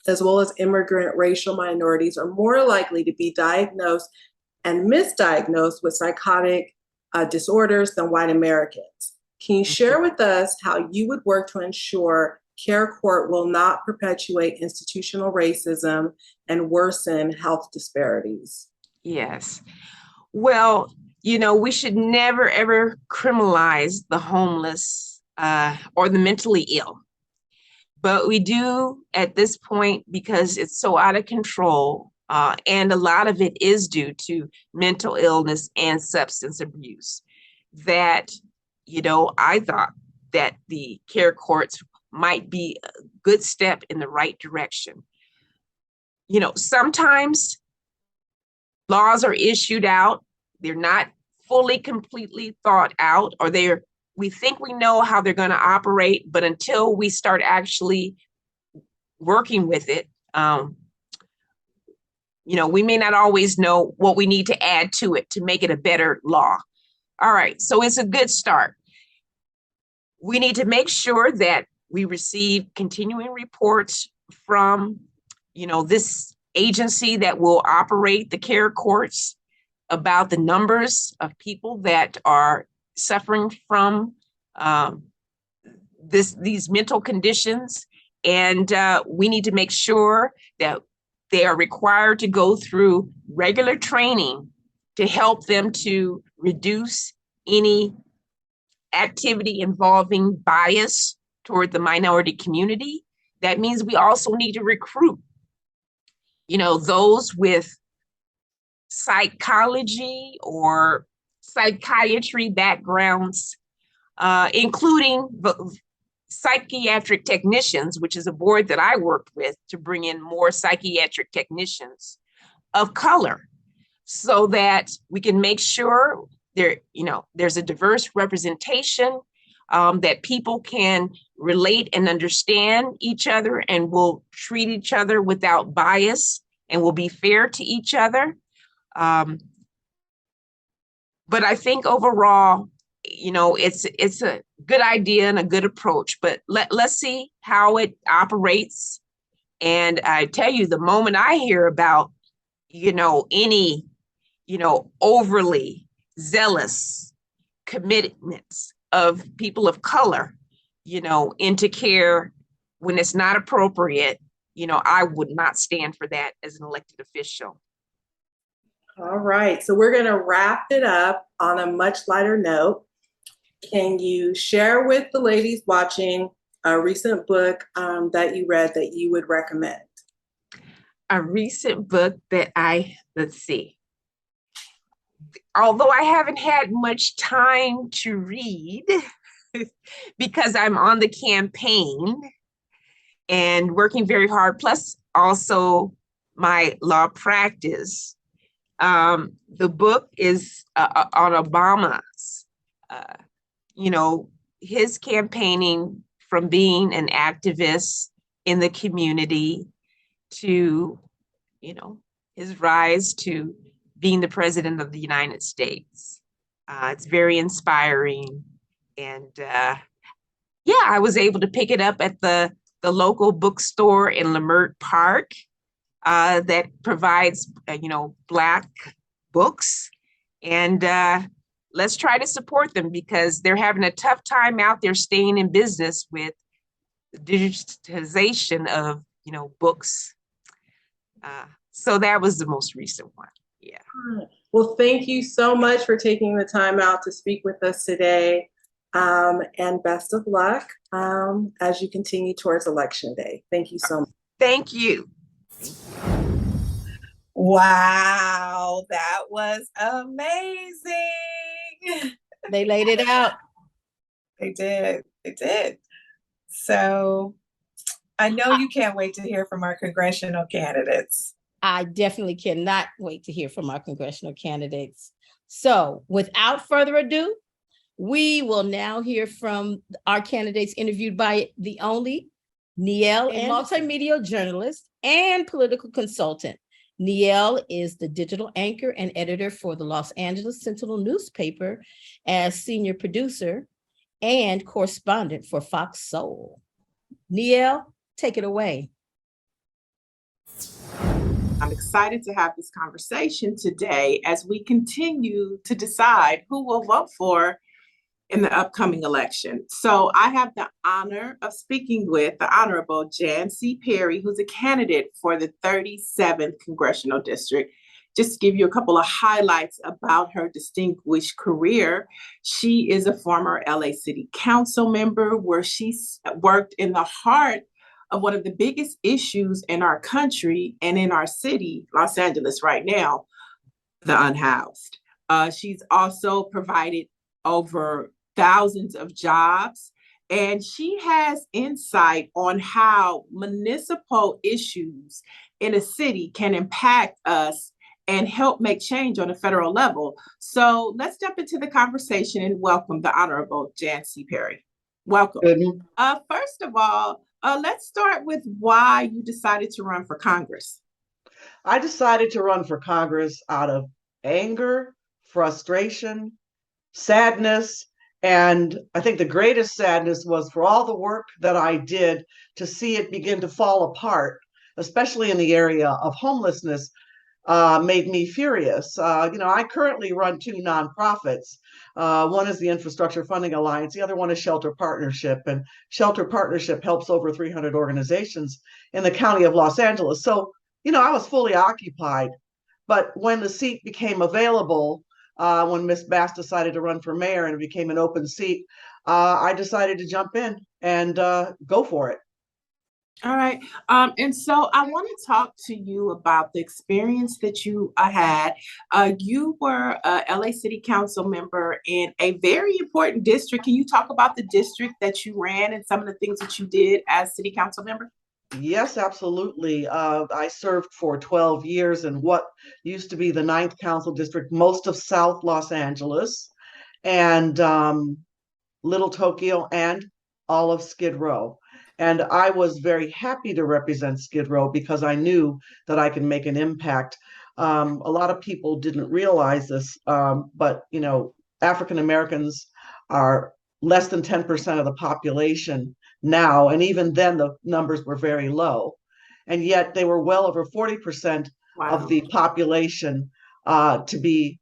as well as immigrant racial minorities, are more likely to be diagnosed and misdiagnosed with psychotic disorders than white Americans. Can you share with us how you would work to ensure CARE Court will not perpetuate institutional racism and worsen health disparities? Yes. Well, we should never, ever criminalize the homeless or the mentally ill. But we do at this point because it's so out of control. And a lot of it is due to mental illness and substance abuse that, I thought that the CARE courts might be a good step in the right direction. Sometimes laws are issued out, they're not fully, completely thought out, or we think we know how they're going to operate, but until we start actually working with it. You know, we may not always know what we need to add to it to make it a better law. All right, so it's a good start. We need to make sure that we receive continuing reports from, you know, this agency that will operate the care courts about the numbers of people that are suffering from these mental conditions. And we need to make sure that they are required to go through regular training to help them to reduce any activity involving bias toward the minority community. That means we also need to recruit, you know, those with psychology or psychiatry backgrounds, including psychiatric technicians, which is a board that I worked with to bring in more psychiatric technicians of color, so that we can make sure there, you know, there's a diverse representation, that people can relate and understand each other and will treat each other without bias and will be fair to each other. But I think overall, you know, it's a good idea and a good approach, but let's see how it operates. And I tell you, the moment I hear about, you know, any, you know, overly zealous commitments of people of color, you know, into care when it's not appropriate, you know, I would not stand for that as an elected official. All right, so we're going to wrap it up on a much lighter note. Can you share with the ladies watching a recent book that you read that you would recommend? A recent book that let's see. Although I haven't had much time to read because I'm on the campaign and working very hard, plus also my law practice. The book is on Obama's, you know, his campaigning from being an activist in the community to, you know, his rise to being the president of the United States. It's very inspiring. And yeah, I was able to pick it up at the local bookstore in Leimert Park that provides, you know, Black books. And let's try to support them because they're having a tough time out there staying in business with the digitization of, you know, books. So that was the most recent one. Yeah. Well, thank you so much for taking the time out to speak with us today. And best of luck as you continue towards Election Day. Thank you so much. Thank you. Wow, that was amazing. They laid it out. They did. They did. So I know you can't wait to hear from our congressional candidates. I definitely cannot wait to hear from our congressional candidates. So without further ado, we will now hear from our candidates interviewed by the only Niele, a multimedia journalist and political consultant. Niele is the digital anchor and editor for the Los Angeles Sentinel newspaper as senior producer and correspondent for Fox Soul. Niele, take it away. I'm excited to have this conversation today as we continue to decide who we'll vote for in the upcoming election. So I have the honor of speaking with the Honorable Jan C. Perry, who's a candidate for the 37th Congressional District. Just to give you a couple of highlights about her distinguished career, she is a former LA City Council member where she's worked in the heart of one of the biggest issues in our country and in our city, Los Angeles right now, the unhoused. She's also provided over thousands of jobs, and she has insight on how municipal issues in a city can impact us and help make change on a federal level. So let's jump into the conversation and welcome the Honorable Jan C. Perry. Welcome. First of all, let's start with why you decided to run for Congress. I decided to run for Congress out of anger, frustration, sadness, and I think the greatest sadness was for all the work that I did to see it begin to fall apart, especially in the area of homelessness. Made me furious. I currently run two nonprofits. One is the Infrastructure Funding Alliance. The other one is Shelter Partnership. And Shelter Partnership helps over 300 organizations in the county of Los Angeles. So, I was fully occupied. But when the seat became available, when Miss Bass decided to run for mayor and it became an open seat, I decided to jump in and go for it. All right. And so I want to talk to you about the experience that you had. You were a LA City Council member in a very important district. Can you talk about the district that you ran and some of the things that you did as City Council member? Yes, absolutely. I served for 12 years in what used to be the 9th Council District, most of South Los Angeles, and Little Tokyo, and all of Skid Row. And I was very happy to represent Skid Row because I knew that I could make an impact. A lot of people didn't realize this, but African Americans are less than 10% of the population now, and even then the numbers were very low. And yet they were well over 40% of the population to be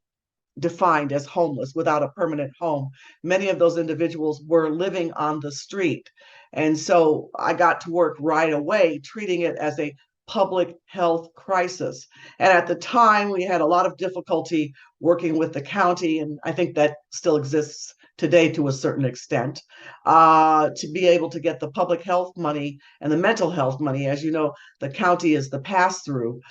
defined as homeless without a permanent home. Many of those individuals were living on the street. And so I got to work right away, treating it as a public health crisis. And at the time, we had a lot of difficulty working with the county, and I think that still exists today to a certain extent, to be able to get the public health money and the mental health money. As you know, the county is the pass-through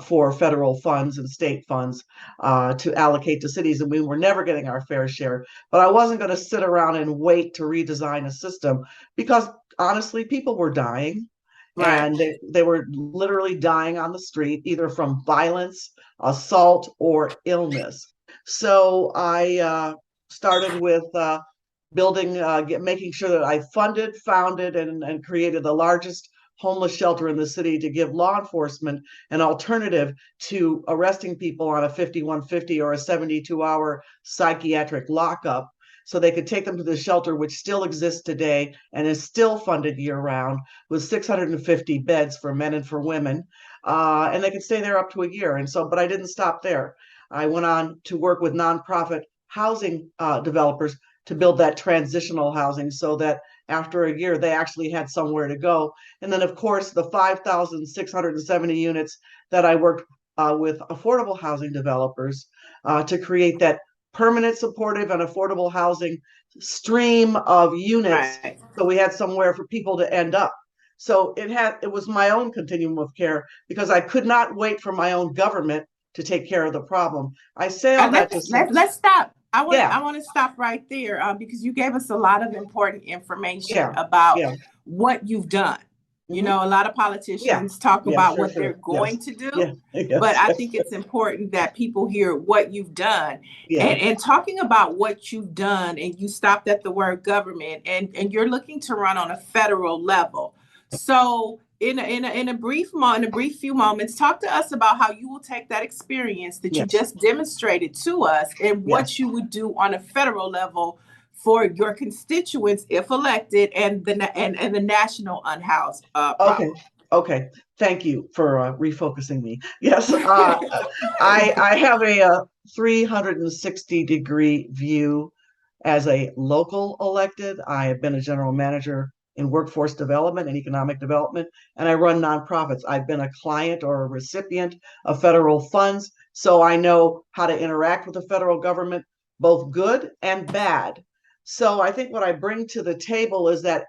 for federal funds and state funds to allocate to cities, and we were never getting our fair share. But I wasn't going to sit around and wait to redesign a system because honestly, people were dying. Right. And they were literally dying on the street, either from violence, assault, or illness. So I started with making sure that I funded, founded, and created the largest homeless shelter in the city to give law enforcement an alternative to arresting people on a 5150 or a 72-hour psychiatric lockup. So they could take them to the shelter, which still exists today and is still funded year-round with 650 beds for men and for women. And they could stay there up to a year. But I didn't stop there. I went on to work with nonprofit housing developers to build that transitional housing so that after a year, they actually had somewhere to go. And then, of course, the 5,670 units that I worked with affordable housing developers to create that permanent, supportive, and affordable housing stream of units. Right. So we had somewhere for people to end up. So it was my own continuum of care because I could not wait for my own government to take care of the problem. I say all that to say. Let's stop. I want to stop right there because you gave us a lot of important information about what you've done. You know, a lot of politicians talk about what they're going to do, but I think it's important that people hear what you've done. And talking about what you've done, and you stopped at the word government, and you're looking to run on a federal level. So in a brief few moments, talk to us about how you will take that experience that you just demonstrated to us and what you would do on a federal level for your constituents if elected, and the national unhoused problem. Okay. Thank you for refocusing me. Yes, I have a 360-degree view as a local elected. I have been a general manager in workforce development and economic development, and I run nonprofits. I've been a client or a recipient of federal funds, so I know how to interact with the federal government, both good and bad. So I think what I bring to the table is that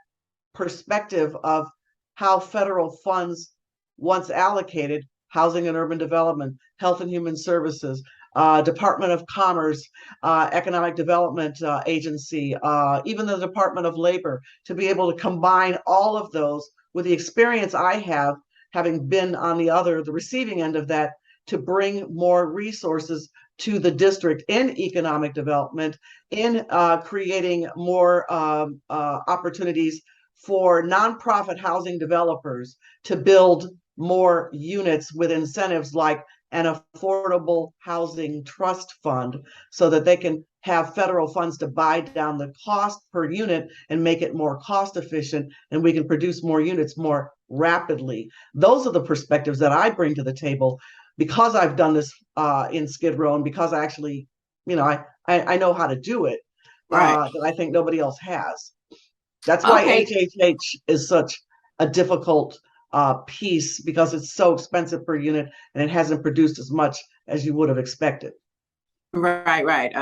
perspective of how federal funds, once allocated, housing and urban development, health and human services, Department of Commerce, Economic Development Agency, even the Department of Labor, to be able to combine all of those with the experience I have, having been on the receiving end of that, to bring more resources to the district in economic development, in creating more opportunities for nonprofit housing developers to build more units with incentives like an affordable housing trust fund so that they can have federal funds to buy down the cost per unit and make it more cost efficient, and we can produce more units more rapidly. Those are the perspectives that I bring to the table because I've done this in Skid Row, and because I actually, I know how to do it, Right. that I think nobody else has. That's why Okay. HHH is such a difficult piece, because it's so expensive per unit and it hasn't produced as much as you would have expected. Right.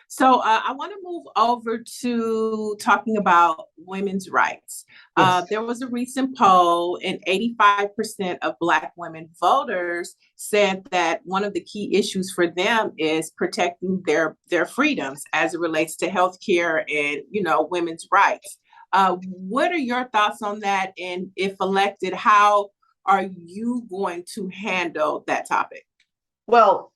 So I want to move over to talking about women's rights. Yes. There was a recent poll, and 85% of Black women voters said that one of the key issues for them is protecting their freedoms as it relates to healthcare and, women's rights. What are your thoughts on that? And if elected, how are you going to handle that topic? Well,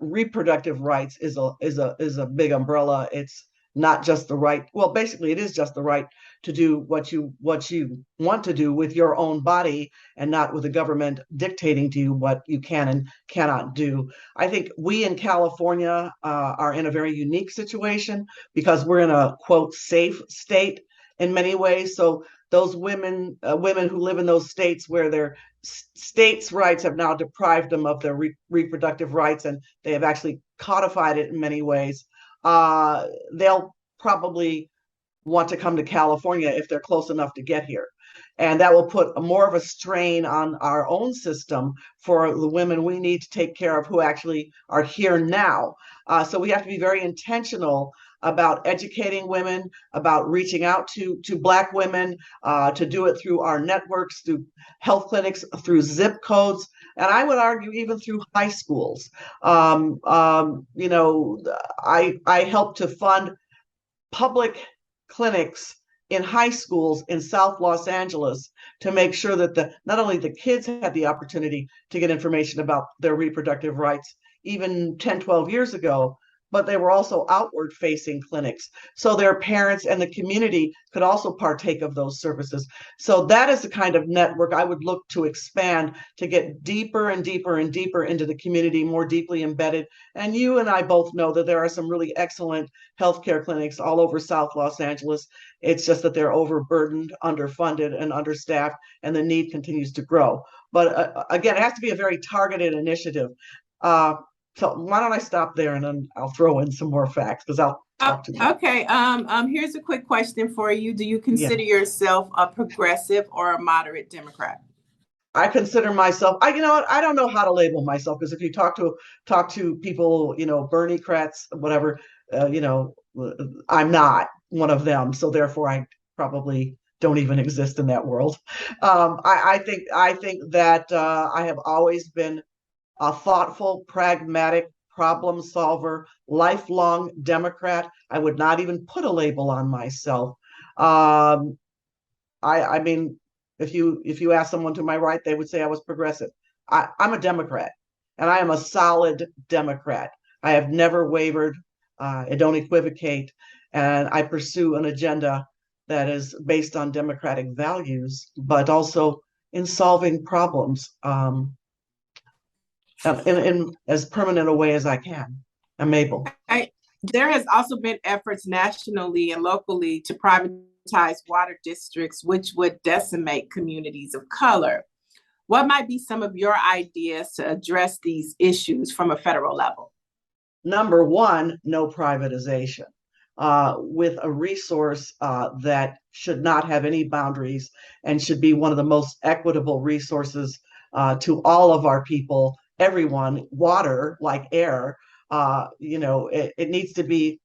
reproductive rights is a big umbrella. It's not just the right. Well, basically, it is just the right to do what you want to do with your own body, and not with the government dictating to you what you can and cannot do. I think we in California are in a very unique situation because we're in a quote safe state in many ways. So those women who live in those states where their states' rights have now deprived them of their reproductive rights, and they have actually codified it in many ways, they'll probably want to come to California if they're close enough to get here. And that will put more of a strain on our own system for the women we need to take care of who actually are here now. So we have to be very intentional about educating women, about reaching out to Black women, to do it through our networks, through health clinics, through zip codes, and I would argue even through high schools. I help to fund public clinics in high schools in South Los Angeles to make sure that not only the kids had the opportunity to get information about their reproductive rights even 10, 12 years ago, but they were also outward facing clinics. So their parents and the community could also partake of those services. So that is the kind of network I would look to expand, to get deeper and deeper and deeper into the community, more deeply embedded. And you and I both know that there are some really excellent healthcare clinics all over South Los Angeles. It's just that they're overburdened, underfunded, and understaffed, and the need continues to grow. But again, it has to be a very targeted initiative. So why don't I stop there, and then I'll throw in some more facts, because I'll talk to you. Okay. Here's a quick question for you. Do you consider yourself a progressive or a moderate Democrat? I consider myself, I don't know how to label myself, because if you talk to people, Bernie-crats, whatever, I'm not one of them. So therefore I probably don't even exist in that world. I think that I have always been a thoughtful, pragmatic problem solver, lifelong Democrat. I would not even put a label on myself. I mean, if you ask someone to my right, they would say I was progressive. I'm a Democrat, and I am a solid Democrat. I have never wavered. I don't equivocate, and I pursue an agenda that is based on democratic values, but also in solving problems. In as permanent a way as I can. I'm able. There has also been efforts nationally and locally to privatize water districts, which would decimate communities of color. What might be some of your ideas to address these issues from a federal level? Number one, no privatization. With a resource that should not have any boundaries and should be one of the most equitable resources to all of our people, everyone. Water, like air, it needs to be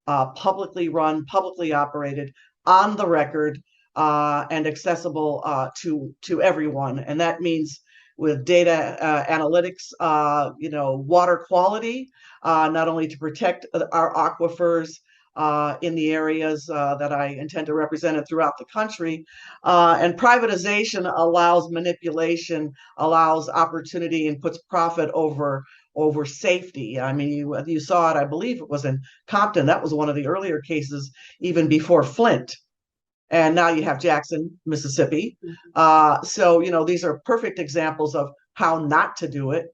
publicly run, publicly operated, on the record, and accessible to everyone. And that means with data analytics, water quality, not only to protect our aquifers in the areas that I intend to represent it throughout the country. And privatization allows manipulation, allows opportunity, and puts profit over safety. I mean, you saw it, I believe it was in Compton. That was one of the earlier cases, even before Flint. And now you have Jackson, Mississippi. So, these are perfect examples of how not to do it.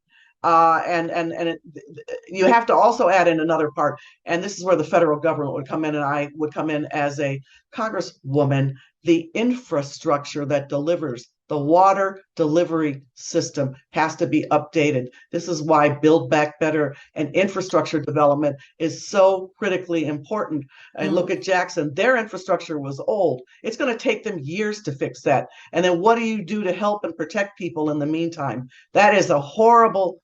You have to also add in another part, and this is where the federal government would come in, and I would come in as a congresswoman. The infrastructure that delivers the water delivery system has to be updated. This is why Build Back Better and infrastructure development is so critically important. And look at Jackson, their infrastructure was old. It's going to take them years to fix that. And then what do you do to help and protect people in the meantime? That is a horrible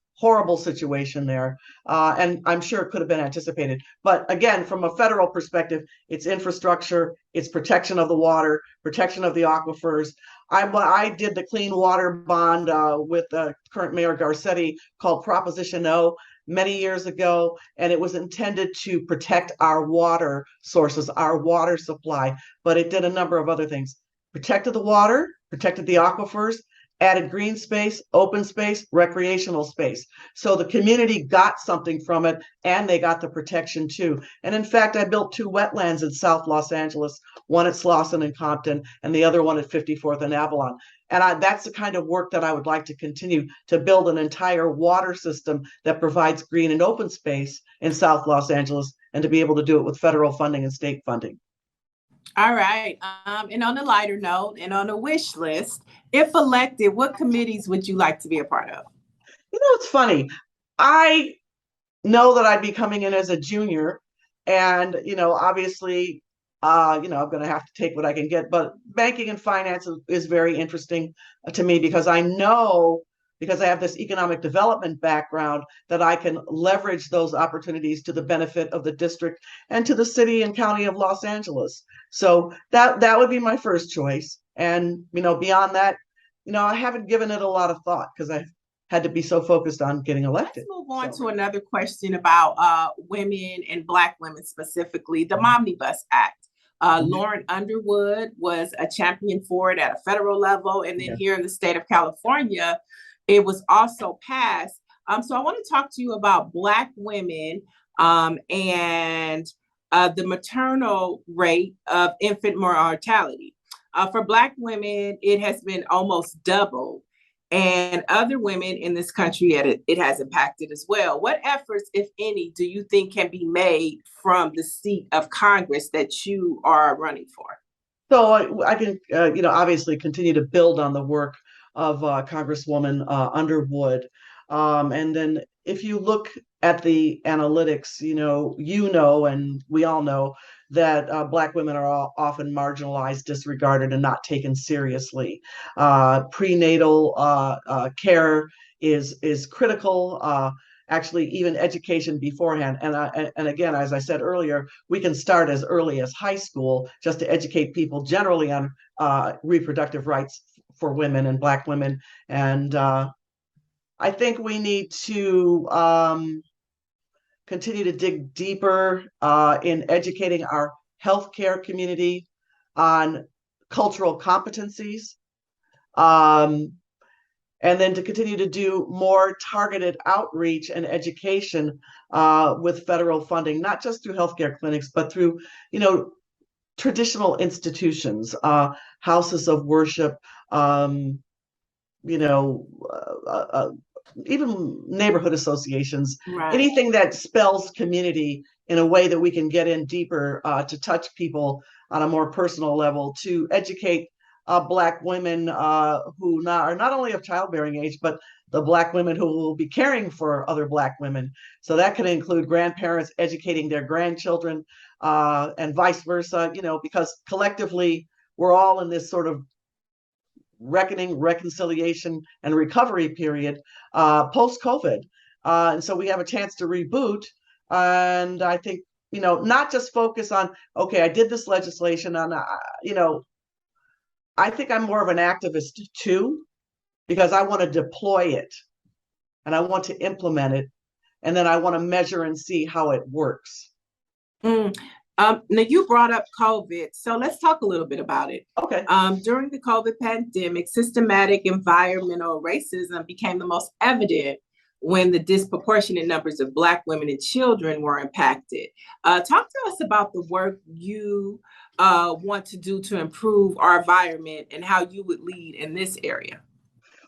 situation there. And I'm sure it could have been anticipated. But again, from a federal perspective, it's infrastructure, it's protection of the water, protection of the aquifers. I did the clean water bond with current Mayor Garcetti called Proposition O many years ago, and it was intended to protect our water sources, our water supply, but it did a number of other things. Protected the water, protected the aquifers, added green space, open space, recreational space. So the community got something from it, and they got the protection too. And in fact, I built 2 wetlands in South Los Angeles, one at Slauson and Compton, and the other one at 54th and Avalon. And that's the kind of work that I would like to continue, to build an entire water system that provides green and open space in South Los Angeles, and to be able to do it with federal funding and state funding. All right. And on a lighter note, and on a wish list, if elected, what committees would you like to be a part of? It's funny. I know that I'd be coming in as a junior, and obviously, I'm going to have to take what I can get. But banking and finance is very interesting to me, because I know, because I have this economic development background, that I can leverage those opportunities to the benefit of the district and to the city and county of Los Angeles. So that would be my first choice. And, beyond that, I haven't given it a lot of thought, because I've had to be so focused on getting elected. Let's move on to another question about women and Black women specifically, the Omnibus Act. Lauren Underwood was a champion for it at a federal level. And then here in the state of California, it was also passed. So I want to talk to you about Black women and the maternal rate of infant mortality. For Black women, it has been almost doubled. And other women in this country, it has impacted as well. What efforts, if any, do you think can be made from the seat of Congress that you are running for? So I can, obviously continue to build on the work of Congresswoman Underwood. And then if you look at the analytics, and we all know that Black women are often marginalized, disregarded, and not taken seriously. Prenatal care is critical. Actually, even education beforehand. And again, as I said earlier, we can start as early as high school just to educate people generally on reproductive rights for women and Black women. And I think we need to continue to dig deeper in educating our healthcare community on cultural competencies, and then to continue to do more targeted outreach and education with federal funding, not just through healthcare clinics, but through, traditional institutions, houses of worship, even neighborhood associations, anything that spells community in a way that we can get in deeper to touch people on a more personal level, to educate Black women who are not only of childbearing age, but the Black women who will be caring for other Black women. So that can include grandparents educating their grandchildren and vice versa, because collectively we're all in this sort of reckoning, reconciliation, and recovery period post-COVID. And so we have a chance to reboot. And I think, not just focus on, okay, I did this legislation on, I think I'm more of an activist too, because I want to deploy it and I want to implement it. And then I want to measure and see how it works. Now you brought up COVID, so let's talk a little bit about it. Okay. During the COVID pandemic, systematic environmental racism became the most evident when the disproportionate numbers of Black women and children were impacted. Talk to us about the work you want to do to improve our environment and how you would lead in this area.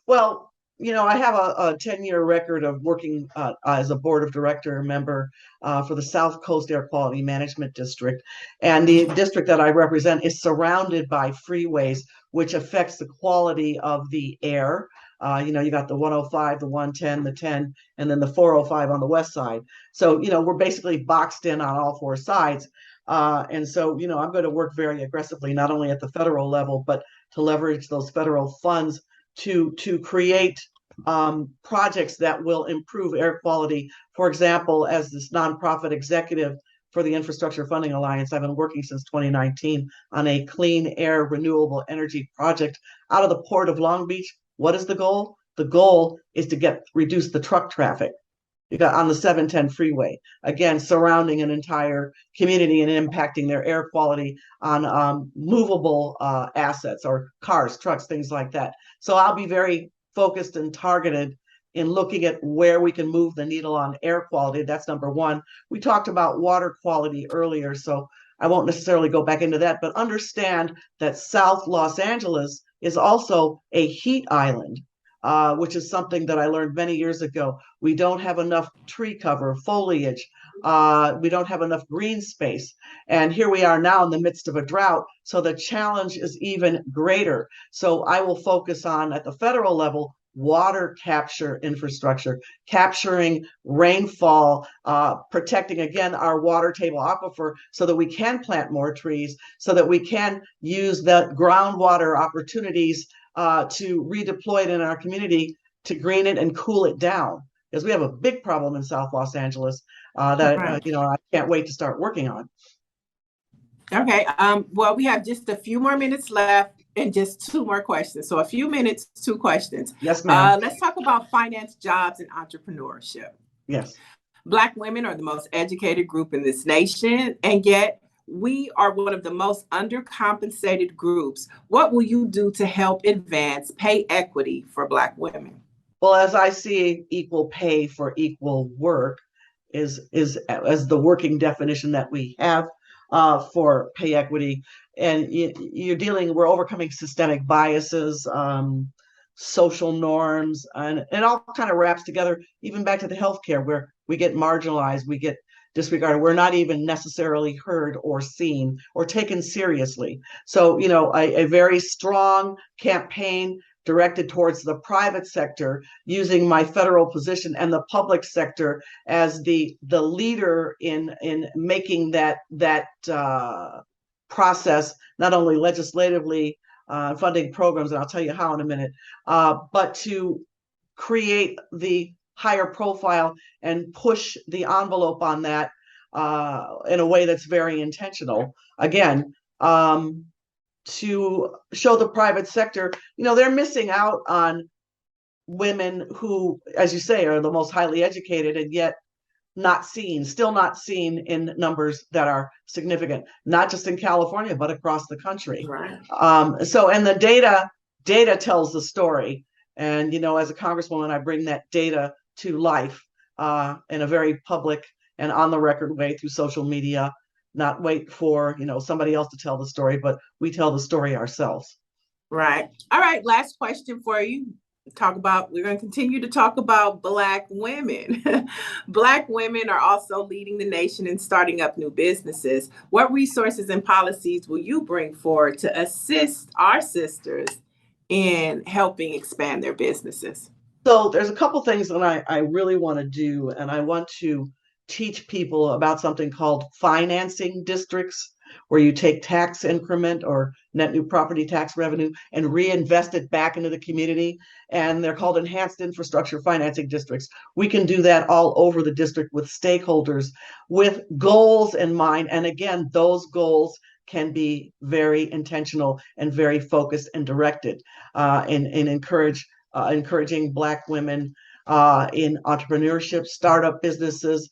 Well, I have a 10-year record of working as a board of director member for the South Coast Air Quality Management District. And the district that I represent is surrounded by freeways, which affects the quality of the air. You got the 105, the 110, the 10, and then the 405 on the west side. So, we're basically boxed in on all four sides. And so, I'm going to work very aggressively, not only at the federal level, but to leverage those federal funds to create projects that will improve air quality. For example, as this nonprofit executive for the Infrastructure Funding Alliance, I've been working since 2019 on a clean air renewable energy project out of the Port of Long Beach. What is the goal? The goal is to reduce the truck traffic. You got on the 710 freeway, again, surrounding an entire community and impacting their air quality on movable assets or cars, trucks, things like that. So I'll be very focused and targeted in looking at where we can move the needle on air quality. That's number one. We talked about water quality earlier, so I won't necessarily go back into that, but understand that South Los Angeles is also a heat island. Which is something that I learned many years ago. We don't have enough tree cover, foliage. We don't have enough green space. And here we are now in the midst of a drought. So the challenge is even greater. So I will focus on, at the federal level, water capture infrastructure, capturing rainfall, protecting, again, our water table aquifer so that we can plant more trees, so that we can use the groundwater opportunities to redeploy it in our community to green it and cool it down, because we have a big problem in South Los Angeles that I can't wait to start working on. Okay. Well, we have just a few more minutes left and just two more questions. So a few minutes, two questions. Yes, ma'am. Let's talk about finance, jobs, and entrepreneurship. Yes. Black women are the most educated group in this nation, and yet we are one of the most undercompensated groups. What will you do to help advance pay equity for Black women? Well, as I see, equal pay for equal work is as the working definition that we have for pay equity. And we're overcoming systemic biases, social norms, and it all kind of wraps together, even back to the healthcare, where we get marginalized, we get disregarded. We're not even necessarily heard or seen or taken seriously. So, a very strong campaign directed towards the private sector, using my federal position and the public sector as the leader in making that process, not only legislatively, funding programs, and I'll tell you how in a minute, but to create the higher profile and push the envelope on that in a way that's very intentional. Again, to show the private sector, they're missing out on women who, as you say, are the most highly educated and yet still not seen in numbers that are significant, not just in California, but across the country. Right. And the data tells the story. And, as a congresswoman, I bring that data to life in a very public and on the record way through social media, not wait for, somebody else to tell the story, but we tell the story ourselves. Right. All right. Last question for you. We're going to continue to talk about Black women. Black women are also leading the nation in starting up new businesses. What resources and policies will you bring forward to assist our sisters in helping expand their businesses? So there's a couple things that I really want to do, and I want to teach people about something called financing districts, where you take tax increment or net new property tax revenue and reinvest it back into the community. And they're called enhanced infrastructure financing districts. We can do that all over the district with stakeholders with goals in mind. And again, those goals can be very intentional and very focused and directed and encouraging Black women in entrepreneurship, startup businesses.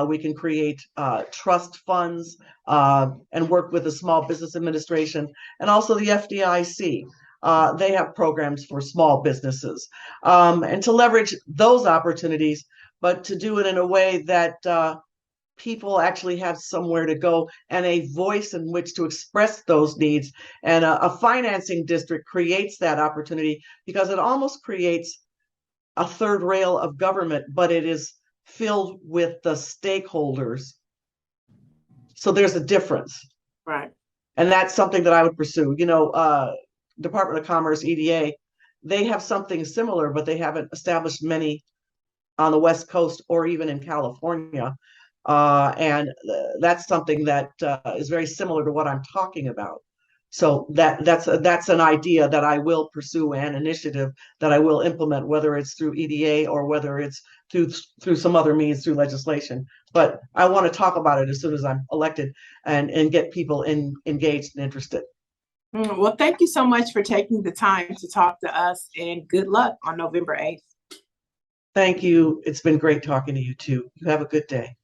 We can create trust funds and work with the Small Business Administration and also the FDIC. They have programs for small businesses, and to leverage those opportunities, but to do it in a way that people actually have somewhere to go and a voice in which to express those needs. And a financing district creates that opportunity because it almost creates a third rail of government, but it is filled with the stakeholders. So there's a difference. Right. And that's something that I would pursue. Department of Commerce, EDA, they have something similar, but they haven't established many on the West Coast or even in California. And that's something that is very similar to what I'm talking about. So that's an idea that I will pursue, an initiative that I will implement, whether it's through EDA or whether it's through some other means, through legislation. But I want to talk about it as soon as I'm elected and get people engaged and interested. Well, thank you so much for taking the time to talk to us, and good luck on November 8th. Thank you. It's been great talking to you too. You have a good day.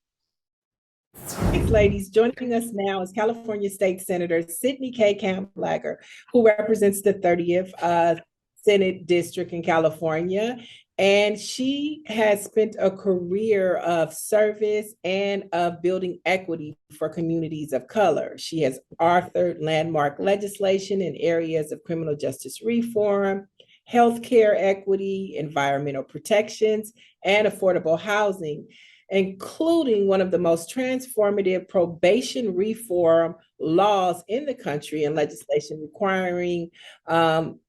Thanks, ladies. Joining us now is California State Senator Sydney K. Kamlager, who represents the 30th Senate District in California. And she has spent a career of service and of building equity for communities of color. She has authored landmark legislation in areas of criminal justice reform, healthcare equity, environmental protections, and affordable housing, including one of the most transformative probation reform laws in the country and legislation requiring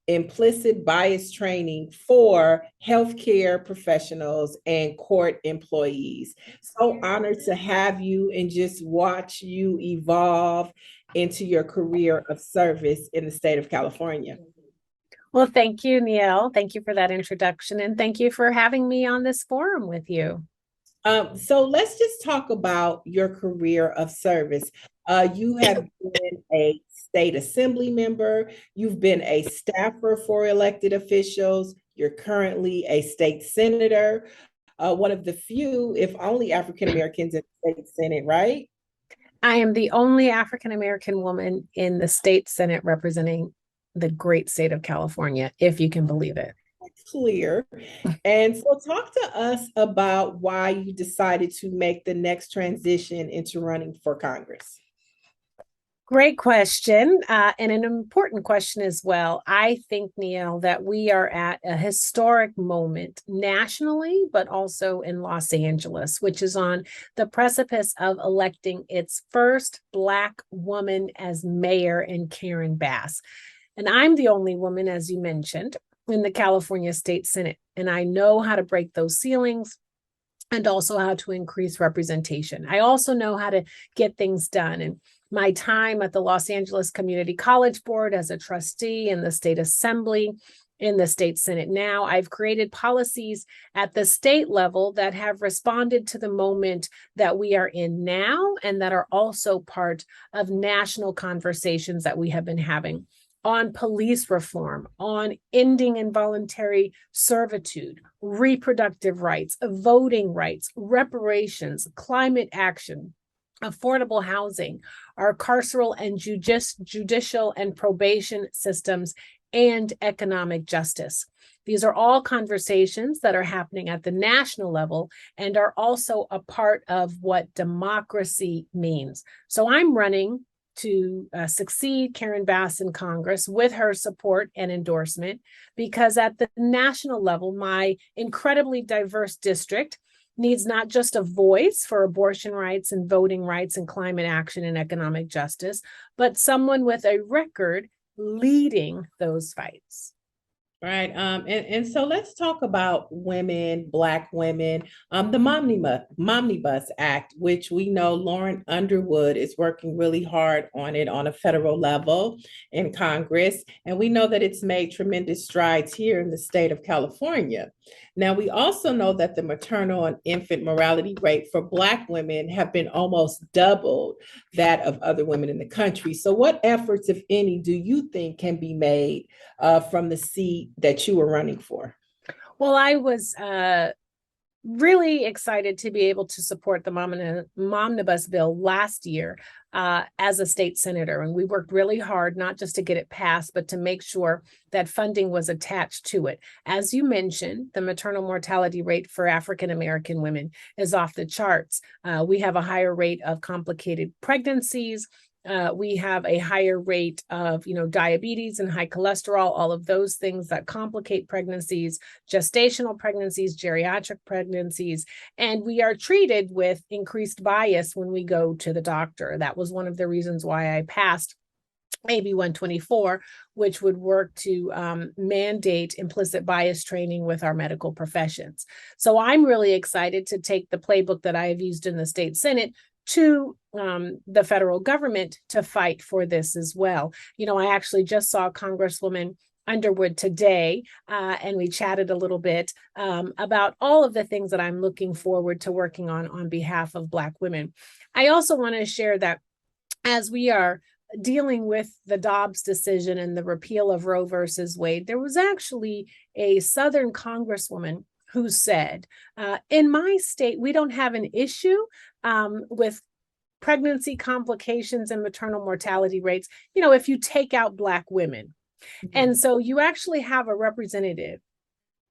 implicit bias training for healthcare professionals and court employees. So honored to have you and just watch you evolve into your career of service in the state of California. Well, thank you, Niele. Thank you for that introduction, and thank you for having me on this forum with you. So let's just talk about your career of service. You have been a state assembly member. You've been a staffer for elected officials. You're currently a state senator, one of the few, if only, African Americans in the state Senate, right? I am the only African American woman in the state Senate representing the great state of California, if you can believe it. Clear. And so talk to us about why you decided to make the next transition into running for Congress. Great question, and an important question as well. I think, Niele, that we are at a historic moment nationally, but also in Los Angeles, which is on the precipice of electing its first Black woman as mayor in Karen Bass. And I'm the only woman, as you mentioned, in the California State Senate. And I know how to break those ceilings and also how to increase representation. I also know how to get things done. And my time at the Los Angeles Community College Board as a trustee in the state assembly, in the state Senate now, I've created policies at the state level that have responded to the moment that we are in now and that are also part of national conversations that we have been having on police reform, on ending involuntary servitude, reproductive rights, voting rights, reparations, climate action, affordable housing, our carceral and judicial and probation systems, and economic justice. These are all conversations that are happening at the national level and are also a part of what democracy means. So I'm running to succeed Karen Bass in Congress with her support and endorsement, because at the national level, my incredibly diverse district needs not just a voice for abortion rights and voting rights and climate action and economic justice, but someone with a record leading those fights. Right. And so let's talk about women, Black women, the Momnibus Act, which we know Lauren Underwood is working really hard on it on a federal level in Congress. And we know that it's made tremendous strides here in the state of California. Now, we also know that the maternal and infant mortality rate for Black women have been almost doubled that of other women in the country. So what efforts, if any, do you think can be made from the seat that you were running for? Well, I was really excited to be able to support the Momnibus bill last year. as a state senator. And we worked really hard, not just to get it passed, but to make sure that funding was attached to it. As you mentioned, the maternal mortality rate for African American women is off the charts. We have a higher rate of complicated pregnancies. We have a higher rate of, diabetes and high cholesterol, all of those things that complicate pregnancies, gestational pregnancies, geriatric pregnancies, and we are treated with increased bias when we go to the doctor. That was one of the reasons why I passed AB 124, which would work to mandate implicit bias training with our medical professions. So I'm really excited to take the playbook that I have used in the state Senate to the federal government to fight for this as well. I actually just saw Congresswoman Underwood today, and we chatted a little bit about all of the things that I'm looking forward to working on behalf of Black women. I also want to share that as we are dealing with the Dobbs decision and the repeal of Roe versus Wade, there was actually a Southern Congresswoman who said, in my state, we don't have an issue with pregnancy complications and maternal mortality rates, if you take out Black women. Mm-hmm. And so you actually have a representative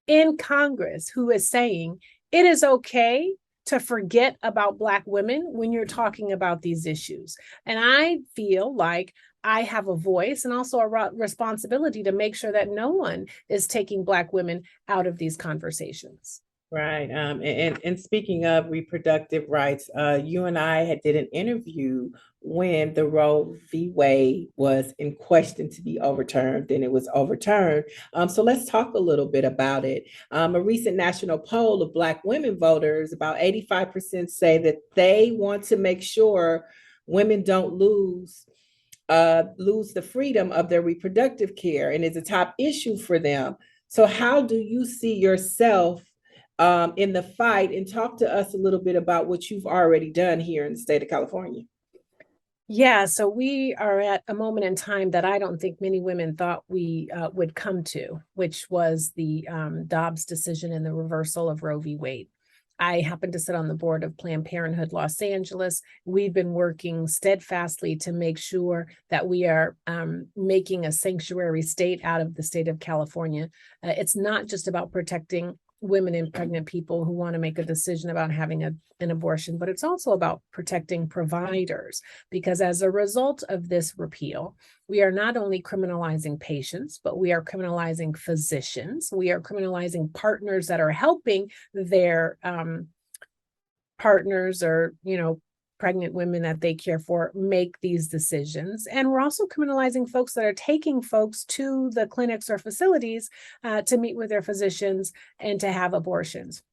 in Congress who is saying it is okay to forget about Black women when you're talking about these issues. And I feel like I have a voice and also a responsibility to make sure that no one is taking Black women out of these conversations. Right. And speaking of reproductive rights, you and I did an interview when the Roe v. Wade was in question to be overturned, and it was overturned. So let's talk a little bit about it. A recent national poll of Black women voters, about 85% say that they want to make sure women don't lose the freedom of their reproductive care, and it's a top issue for them. So how do you see yourself in the fight, and talk to us a little bit about what you've already done here in the state of California? Yeah, so we are at a moment in time that I don't think many women thought we would come to, which was the Dobbs decision and the reversal of Roe v. Wade. I happen to sit on the board of Planned Parenthood Los Angeles. We've been working steadfastly to make sure that we are making a sanctuary state out of the state of California. It's not just about protecting women and pregnant people who want to make a decision about having an abortion, but it's also about protecting providers, because as a result of this repeal, we are not only criminalizing patients, but we are criminalizing physicians. We are criminalizing partners that are helping their partners or, pregnant women that they care for make these decisions. And we're also criminalizing folks that are taking folks to the clinics or facilities to meet with their physicians and to have abortions.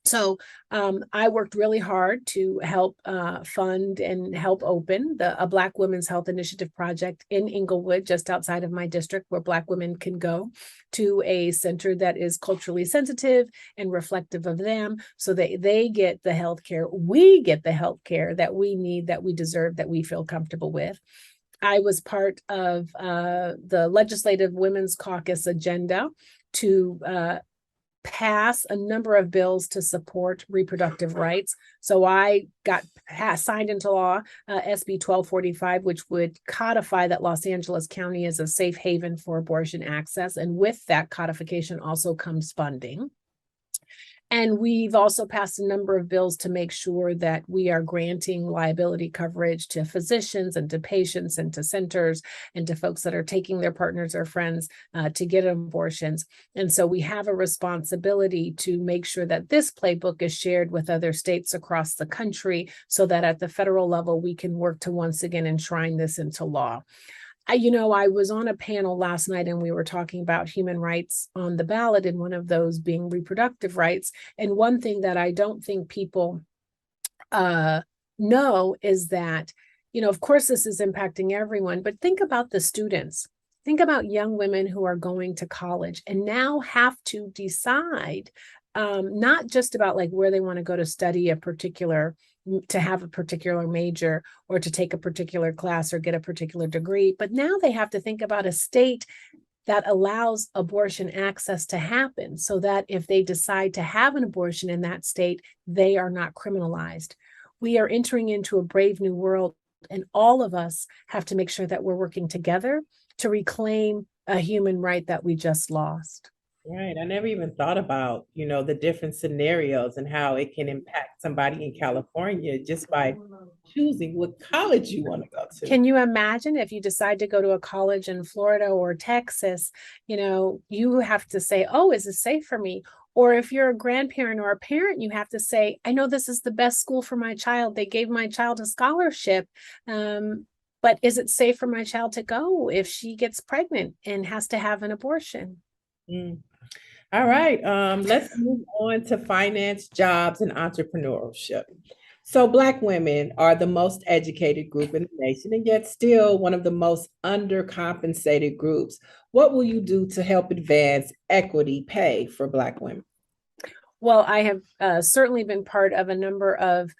So I worked really hard to help fund and help open a Black Women's Health Initiative project in Inglewood, just outside of my district, where Black women can go to a center that is culturally sensitive and reflective of them, so that they get the health care, we get the health care that we need, that we deserve, that we feel comfortable with. I was part of the Legislative Women's Caucus agenda to pass a number of bills to support reproductive rights. So I got signed into law SB 1245, which would codify that Los Angeles County is a safe haven for abortion access. And with that codification also comes funding. And we've also passed a number of bills to make sure that we are granting liability coverage to physicians and to patients and to centers and to folks that are taking their partners or friends to get abortions. And so we have a responsibility to make sure that this playbook is shared with other states across the country, so that at the federal level, we can work to once again enshrine this into law. I was on a panel last night and we were talking about human rights on the ballot, and one of those being reproductive rights. And one thing that I don't think people know is that, of course, this is impacting everyone, but think about the students. Think about young women who are going to college and now have to decide not just about like where they want to go to study to have a particular major or to take a particular class or get a particular degree, but now they have to think about a state that allows abortion access to happen, so that if they decide to have an abortion in that state, they are not criminalized. We are entering into a brave new world And all of us have to make sure that we're working together to reclaim a human right that we just lost. Right. I never even thought about, the different scenarios and how it can impact somebody in California just by choosing what college you want to go to. Can you imagine if you decide to go to a college in Florida or Texas, you have to say, oh, is this safe for me? Or if you're a grandparent or a parent, you have to say, I know this is the best school for my child. They gave my child a scholarship. But is it safe for my child to go if she gets pregnant and has to have an abortion? All right, let's move on to finance, jobs, and entrepreneurship. So Black women are the most educated group in the nation, and yet still one of the most undercompensated groups. What will you do to help advance equity pay for Black women? Well, I have certainly been part of a number of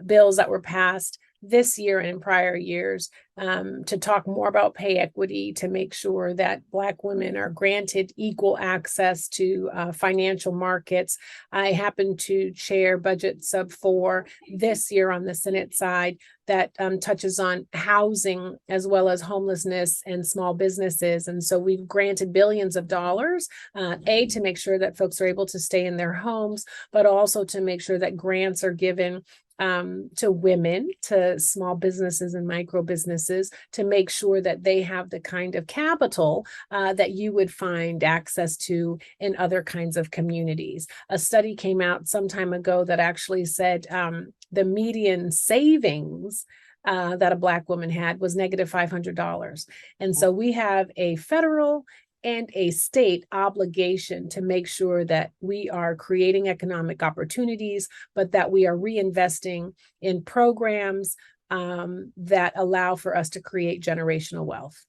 bills that were passed this year and in prior years to talk more about pay equity, to make sure that Black women are granted equal access to financial markets. I happen to chair Budget Sub 4 this year on the Senate side that touches on housing as well as homelessness and small businesses. And so we've granted billions of dollars, to make sure that folks are able to stay in their homes, but also to make sure that grants are given to women, to small businesses and micro businesses, to make sure that they have the kind of capital that you would find access to in other kinds of communities. A study came out some time ago that actually said the median savings that a Black woman had was negative $500. And so we have a federal and a state obligation to make sure that we are creating economic opportunities, but that we are reinvesting in programs that allow for us to create generational wealth.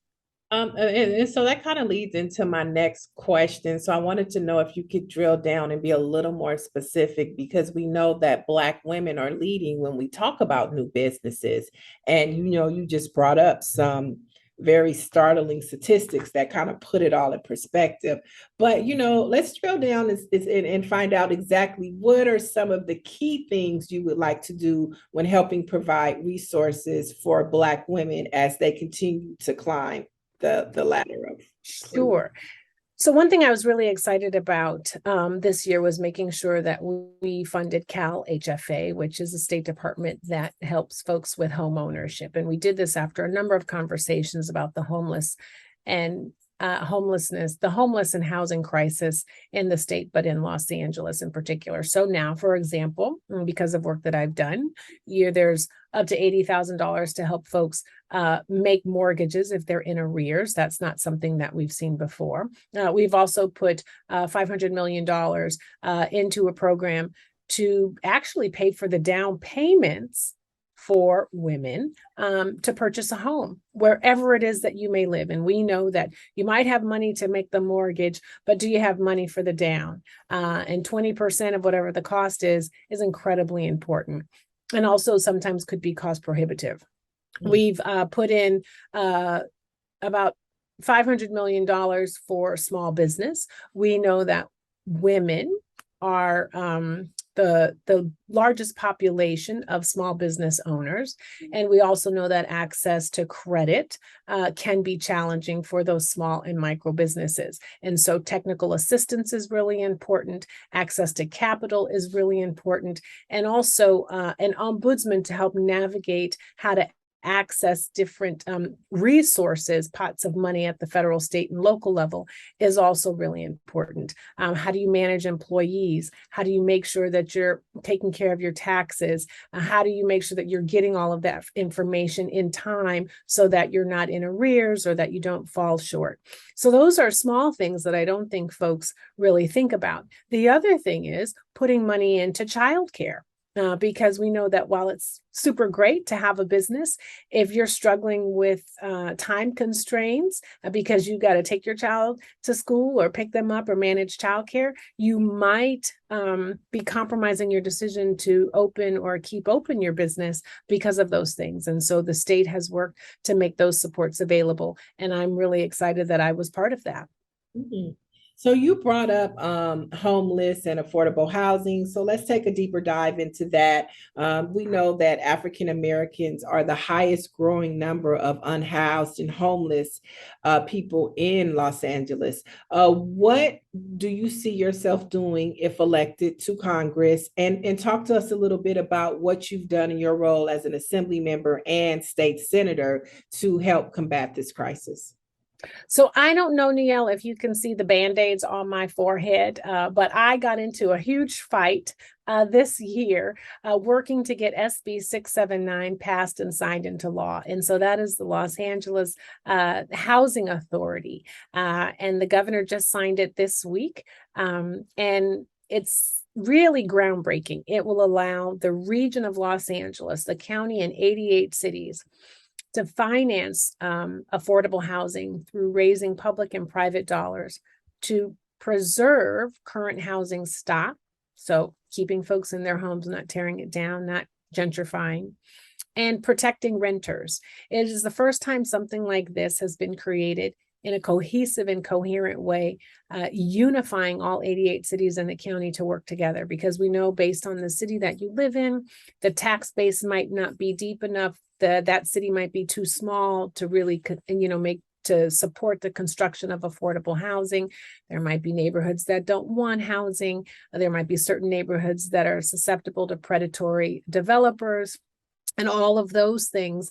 And so that kind of leads into my next question. So I wanted to know if you could drill down and be a little more specific, because we know that Black women are leading when we talk about new businesses. And, you just brought up some very startling statistics that kind of put it all in perspective. But, let's drill down and find out exactly what are some of the key things you would like to do when helping provide resources for Black women as they continue to climb the ladder of. Sure. So one thing I was really excited about this year was making sure that we funded Cal HFA, which is a state department that helps folks with home ownership. And we did this after a number of conversations about the homeless and homelessness, the homeless and housing crisis in the state, but in Los Angeles in particular. So now, for example, because of work that I've done, there's up to $80,000 to help folks make mortgages if they're in arrears. That's not something that we've seen before. We've also put $500 million into a program to actually pay for the down payments for women to purchase a home wherever it is that you may live. And we know that you might have money to make the mortgage, but do you have money for the down? And 20% of whatever the cost is incredibly important. And also sometimes could be cost prohibitive. We've put in about $500 million for small business. We know that women are the largest population of small business owners. And we also know that access to credit can be challenging for those small and micro businesses. And so technical assistance is really important. Access to capital is really important. And also an ombudsman to help navigate how to access different resources, pots of money at the federal, state, and local level is also really important. How do you manage employees? How do you make sure that you're taking care of your taxes? How do you make sure that you're getting all of that information in time so that you're not in arrears or that you don't fall short? So those are small things that I don't think folks really think about. The other thing is putting money into childcare. Because we know that while it's super great to have a business, if you're struggling with time constraints because you got to take your child to school or pick them up or manage childcare, you might be compromising your decision to open or keep open your business because of those things. And so the state has worked to make those supports available. And I'm really excited that I was part of that. Mm-hmm. So you brought up homeless and affordable housing. So let's take a deeper dive into that. We know that African Americans are the highest growing number of unhoused and homeless people in Los Angeles. What do you see yourself doing if elected to Congress? And talk to us a little bit about what you've done in your role as an assembly member and state senator to help combat this crisis. So I don't know, Niele, if you can see the Band-Aids on my forehead, but I got into a huge fight this year working to get SB 679 passed and signed into law. And so that is the Los Angeles Housing Authority. And the governor just signed it this week. And it's really groundbreaking. It will allow the region of Los Angeles, the county, and 88 cities to finance affordable housing through raising public and private dollars to preserve current housing stock. So keeping folks in their homes, not tearing it down, not gentrifying, and protecting renters. It is the first time something like this has been created in a cohesive and coherent way, unifying all 88 cities in the county to work together, because we know based on the city that you live in, the tax base might not be deep enough, that city might be too small to really, make to support the construction of affordable housing. There might be neighborhoods that don't want housing. There might be certain neighborhoods that are susceptible to predatory developers. And all of those things,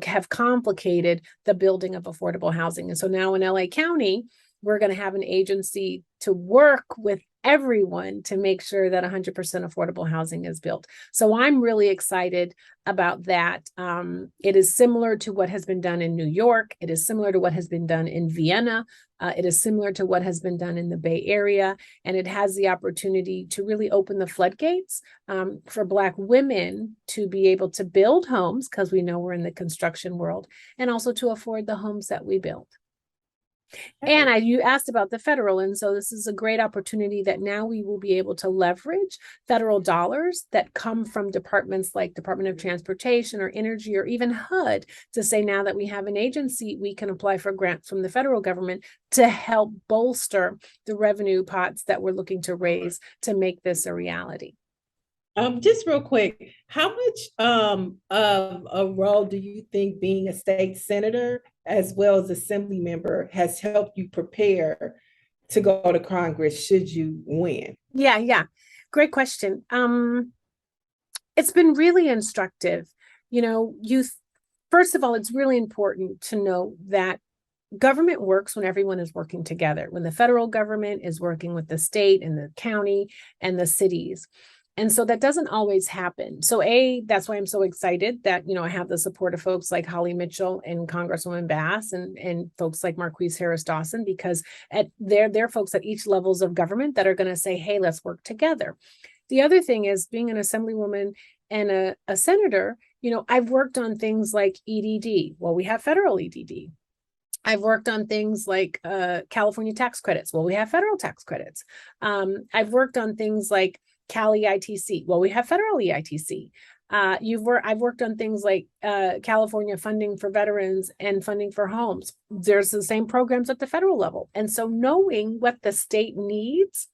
have complicated the building of affordable housing. And so now in LA County, we're going to have an agency to work with everyone to make sure that 100% affordable housing is built. So I'm really excited about that. It is similar to what has been done in New York. It is similar to what has been done in Vienna. It is similar to what has been done in the Bay Area. And it has the opportunity to really open the floodgates for Black women to be able to build homes, because we know we're in the construction world, and also to afford the homes that we build. And you asked about the federal, and so this is a great opportunity that now we will be able to leverage federal dollars that come from departments like Department of Transportation or Energy or even HUD to say, now that we have an agency, we can apply for grants from the federal government to help bolster the revenue pots that we're looking to raise to make this a reality. Just real quick, how much of a role do you think being a state senator as well as assembly member has helped you prepare to go to Congress should you win? Yeah. Great question. It's been really instructive. First of all, it's really important to know that government works when everyone is working together, when the federal government is working with the state and the county and the cities. And so that doesn't always happen. So that's why I'm so excited that, I have the support of folks like Holly Mitchell and Congresswoman Bass and folks like Marquise Harris Dawson, because they're folks at each levels of government that are going to say, hey, let's work together. The other thing is, being an assemblywoman and a senator, I've worked on things like EDD. Well, we have federal EDD. I've worked on things like California tax credits. Well, we have federal tax credits. I've worked on things like Cal EITC. Well, we have federal EITC. I've worked on things like California funding for veterans and funding for homes. There's the same programs at the federal level. And so knowing what the state needs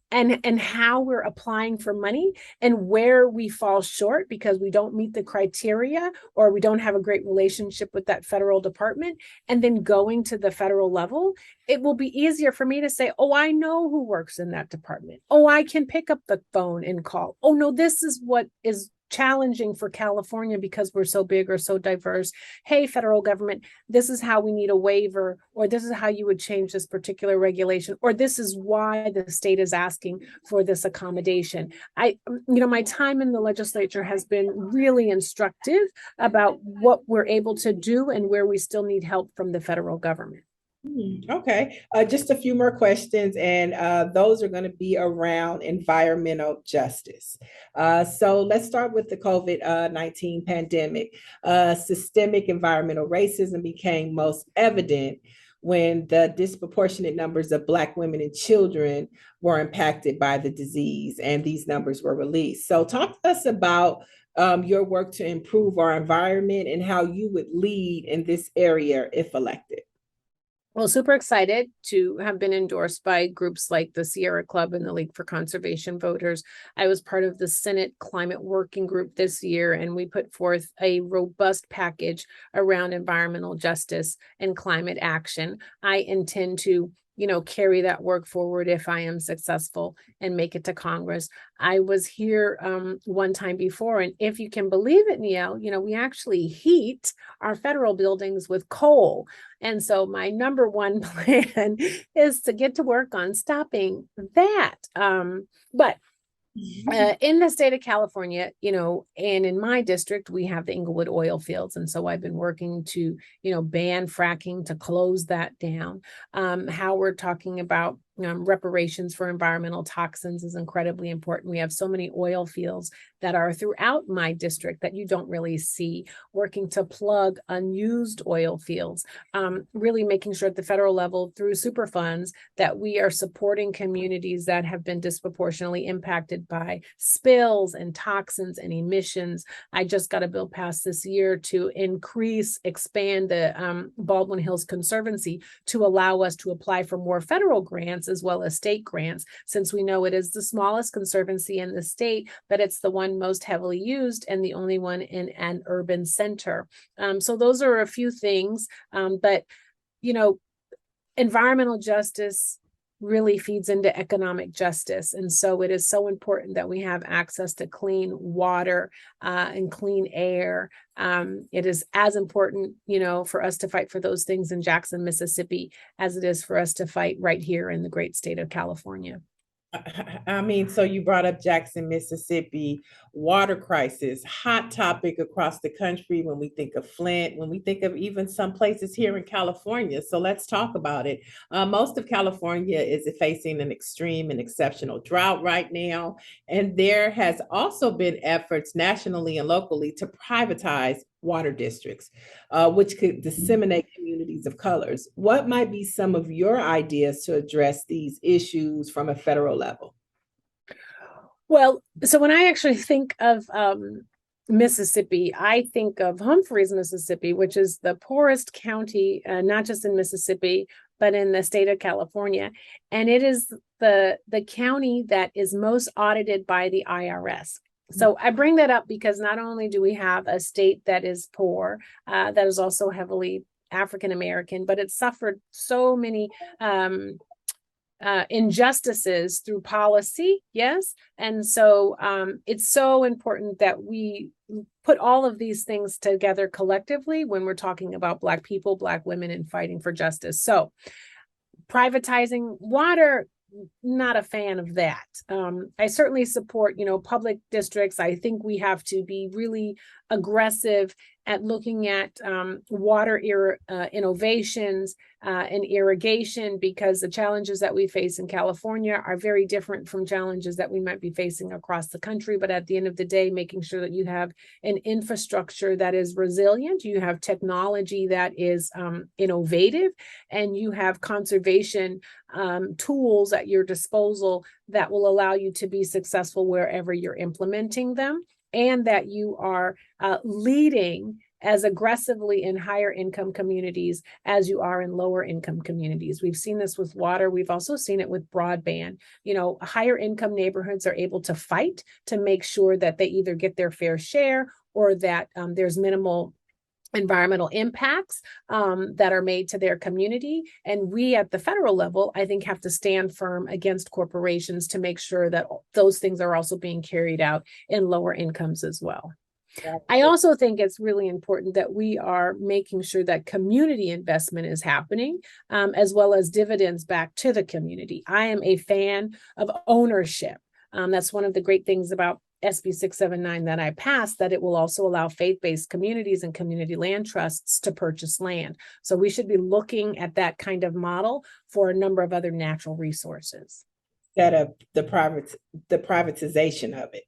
and how we're applying for money and where we fall short because we don't meet the criteria or we don't have a great relationship with that federal department, and then going to the federal level, it will be easier for me to say, oh, I know who works in that department. Oh, I can pick up the phone and call. Oh, no, this is what is challenging for California because we're so big or so diverse. Hey, federal government, this is how we need a waiver, or this is how you would change this particular regulation, or this is why the state is asking for this accommodation. My time in the legislature has been really instructive about what we're able to do and where we still need help from the federal government. Okay, just a few more questions, and those are going to be around environmental justice. So let's start with the COVID-19 pandemic. Systemic environmental racism became most evident when the disproportionate numbers of Black women and children were impacted by the disease, and these numbers were released. So talk to us about your work to improve our environment and how you would lead in this area if elected. Well, super excited to have been endorsed by groups like the Sierra Club and the League for Conservation Voters. I was part of the Senate Climate Working Group this year, and we put forth a robust package around environmental justice and climate action. I intend to carry that work forward if I am successful and make it to Congress. I was here one time before, and if you can believe it, Niele, we actually heat our federal buildings with coal. And so my number one plan is to get to work on stopping that. But in the state of California, and in my district, we have the Inglewood oil fields. And so I've been working to, ban fracking, to close that down. How we're talking about reparations for environmental toxins is incredibly important. We have so many oil fields that are throughout my district that you don't really see, working to plug unused oil fields, really making sure at the federal level through super funds that we are supporting communities that have been disproportionately impacted by spills and toxins and emissions. I just got a bill passed this year to expand the Baldwin Hills Conservancy to allow us to apply for more federal grants as well as state grants, since we know it is the smallest conservancy in the state, but it's the one most heavily used and the only one in an urban center. So those are a few things, but environmental justice really feeds into economic justice. And so it is so important that we have access to clean water and clean air. It is as important, for us to fight for those things in Jackson, Mississippi, as it is for us to fight right here in the great state of California. I mean, so you brought up Jackson, Mississippi, water crisis, hot topic across the country when we think of Flint, when we think of even some places here in California. So let's talk about it. Most of California is facing an extreme and exceptional drought right now. And there has also been efforts nationally and locally to privatize water districts, which could disseminate communities of colors. What might be some of your ideas to address these issues from a federal level? Well, so when I actually think of Mississippi, I think of Humphreys, Mississippi, which is the poorest county, not just in Mississippi, but in the state of California. And it is the county that is most audited by the IRS. So I bring that up because not only do we have a state that is poor, that is also heavily African American, but it suffered so many injustices through policy. Yes. And so it's so important that we put all of these things together collectively when we're talking about Black people, Black women, and fighting for justice. So privatizing water, not a fan of that. I certainly support, public districts. I think we have to be really aggressive at looking at water innovations and irrigation, because the challenges that we face in California are very different from challenges that we might be facing across the country. But at the end of the day, making sure that you have an infrastructure that is resilient, you have technology that is innovative, and you have conservation tools at your disposal that will allow you to be successful wherever you're implementing them, and that you are leading as aggressively in higher income communities as you are in lower income communities. We've seen this with water. We've also seen it with broadband. Higher income neighborhoods are able to fight to make sure that they either get their fair share or that there's minimal environmental impacts that are made to their community. And we at the federal level, I think, have to stand firm against corporations to make sure that those things are also being carried out in lower incomes as well. I also think it's really important that we are making sure that community investment is happening, as well as dividends back to the community. I am a fan of ownership. That's one of the great things about SB 679 that I passed, that it will also allow faith-based communities and community land trusts to purchase land. So we should be looking at that kind of model for a number of other natural resources. Instead of the privatization of it.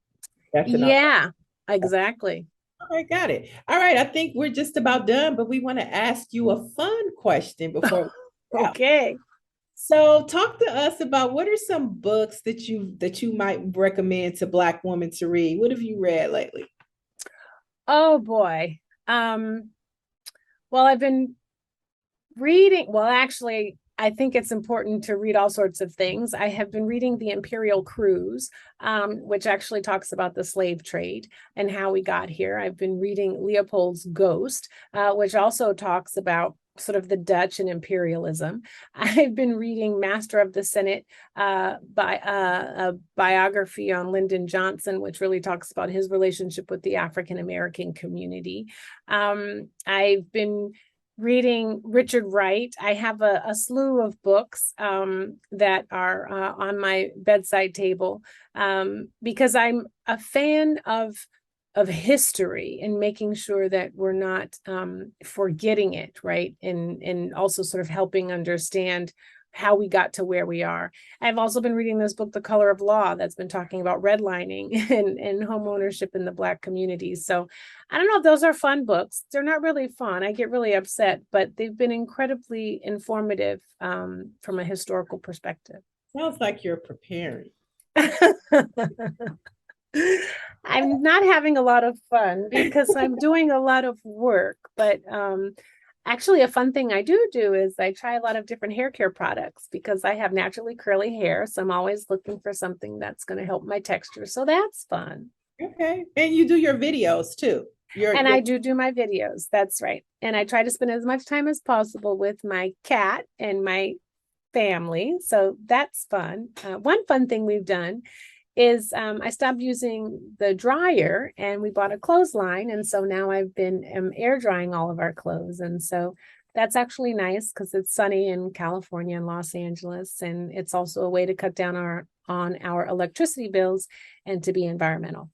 Yeah, exactly. All right, got it. All right, I think we're just about done, but we want to ask you a fun question before. Okay. So talk to us about what are some books that you might recommend to Black women to read. What have you read lately? Oh boy. Well, I've been Reading, well, actually, I think it's important to read all sorts of things. I have been reading The Imperial Cruise, which actually talks about the slave trade and how we got here. I've been reading Leopold's Ghost, which also talks about sort of the Dutch and imperialism. I've been reading Master of the Senate, by a biography on Lyndon Johnson, which really talks about his relationship with the African American community. I've been reading Richard Wright. I have a slew of books that are on my bedside table because I'm a fan of history and making sure that we're not forgetting it, right? And also sort of helping understand how we got to where we are. I've also been reading this book, The Color of Law, that's been talking about redlining and home ownership in the Black communities. So I don't know if those are fun books. They're not really fun. I get really upset, but they've been incredibly informative from a historical perspective. Sounds like you're preparing. I'm not having a lot of fun because I'm doing a lot of work, but actually, a fun thing I do is I try a lot of different hair care products because I have naturally curly hair. So I'm always looking for something that's going to help my texture. So that's fun. Okay. And you do your videos too. I do my videos. That's right. And I try to spend as much time as possible with my cat and my family. So that's fun. One fun thing we've done is I stopped using the dryer and we bought a clothesline. And so now I've been air drying all of our clothes. And so that's actually nice because it's sunny in California and Los Angeles. And it's also a way to cut down on our electricity bills and to be environmental.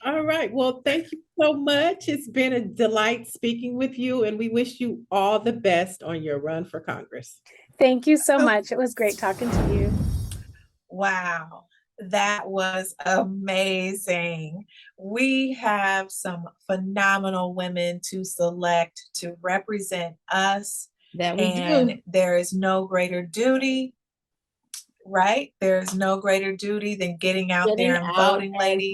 All right. Well, thank you so much. It's been a delight speaking with you, and we wish you all the best on your run for Congress. Thank you so much. It was great talking to you. Wow. That was amazing. We have some phenomenal women to select to represent us. That we and do. there is no greater duty, right? There's no greater duty than getting out there and voting, ladies.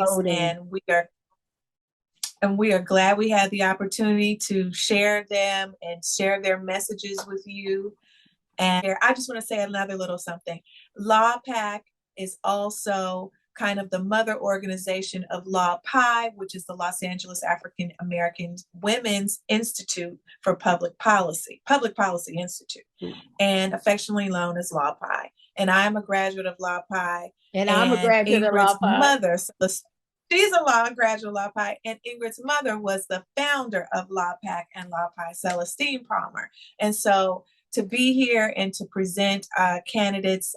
And we are glad we had the opportunity to share them and share their messages with you. And I just want to say another little something. LAAAWPAC is also kind of the mother organization of LAAAWPI, which is the Los Angeles African American Women's Institute for Public Policy Institute, and affectionately known as LAAAWPI. And I'm a graduate of LAAAWPI. And I'm a graduate of Ingrid's LAAAWPI. mother, she's a graduate of LAAAWPI, and Ingrid's mother was the founder of LAAAWPAC and LAAAWPI, Celestine Palmer. And so to be here and to present candidates,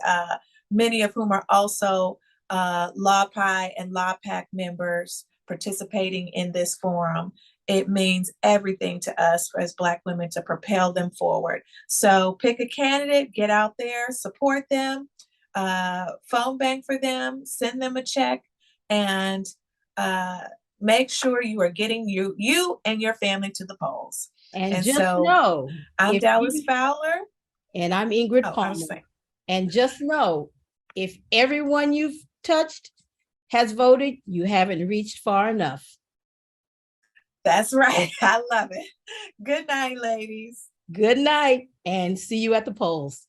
many of whom are also LAAAWPI and LAAAWPAC members participating in this forum, it means everything to us as Black women to propel them forward. So pick a candidate, get out there, support them, phone bank for them, send them a check, and make sure you are getting you and your family to the polls. And just know, I'm Dallas Fowler. And I'm Ingrid Palmer. And just know, if everyone you've touched has voted, you haven't reached far enough. That's right. I love it. Good night, ladies. Good night, and see you at the polls.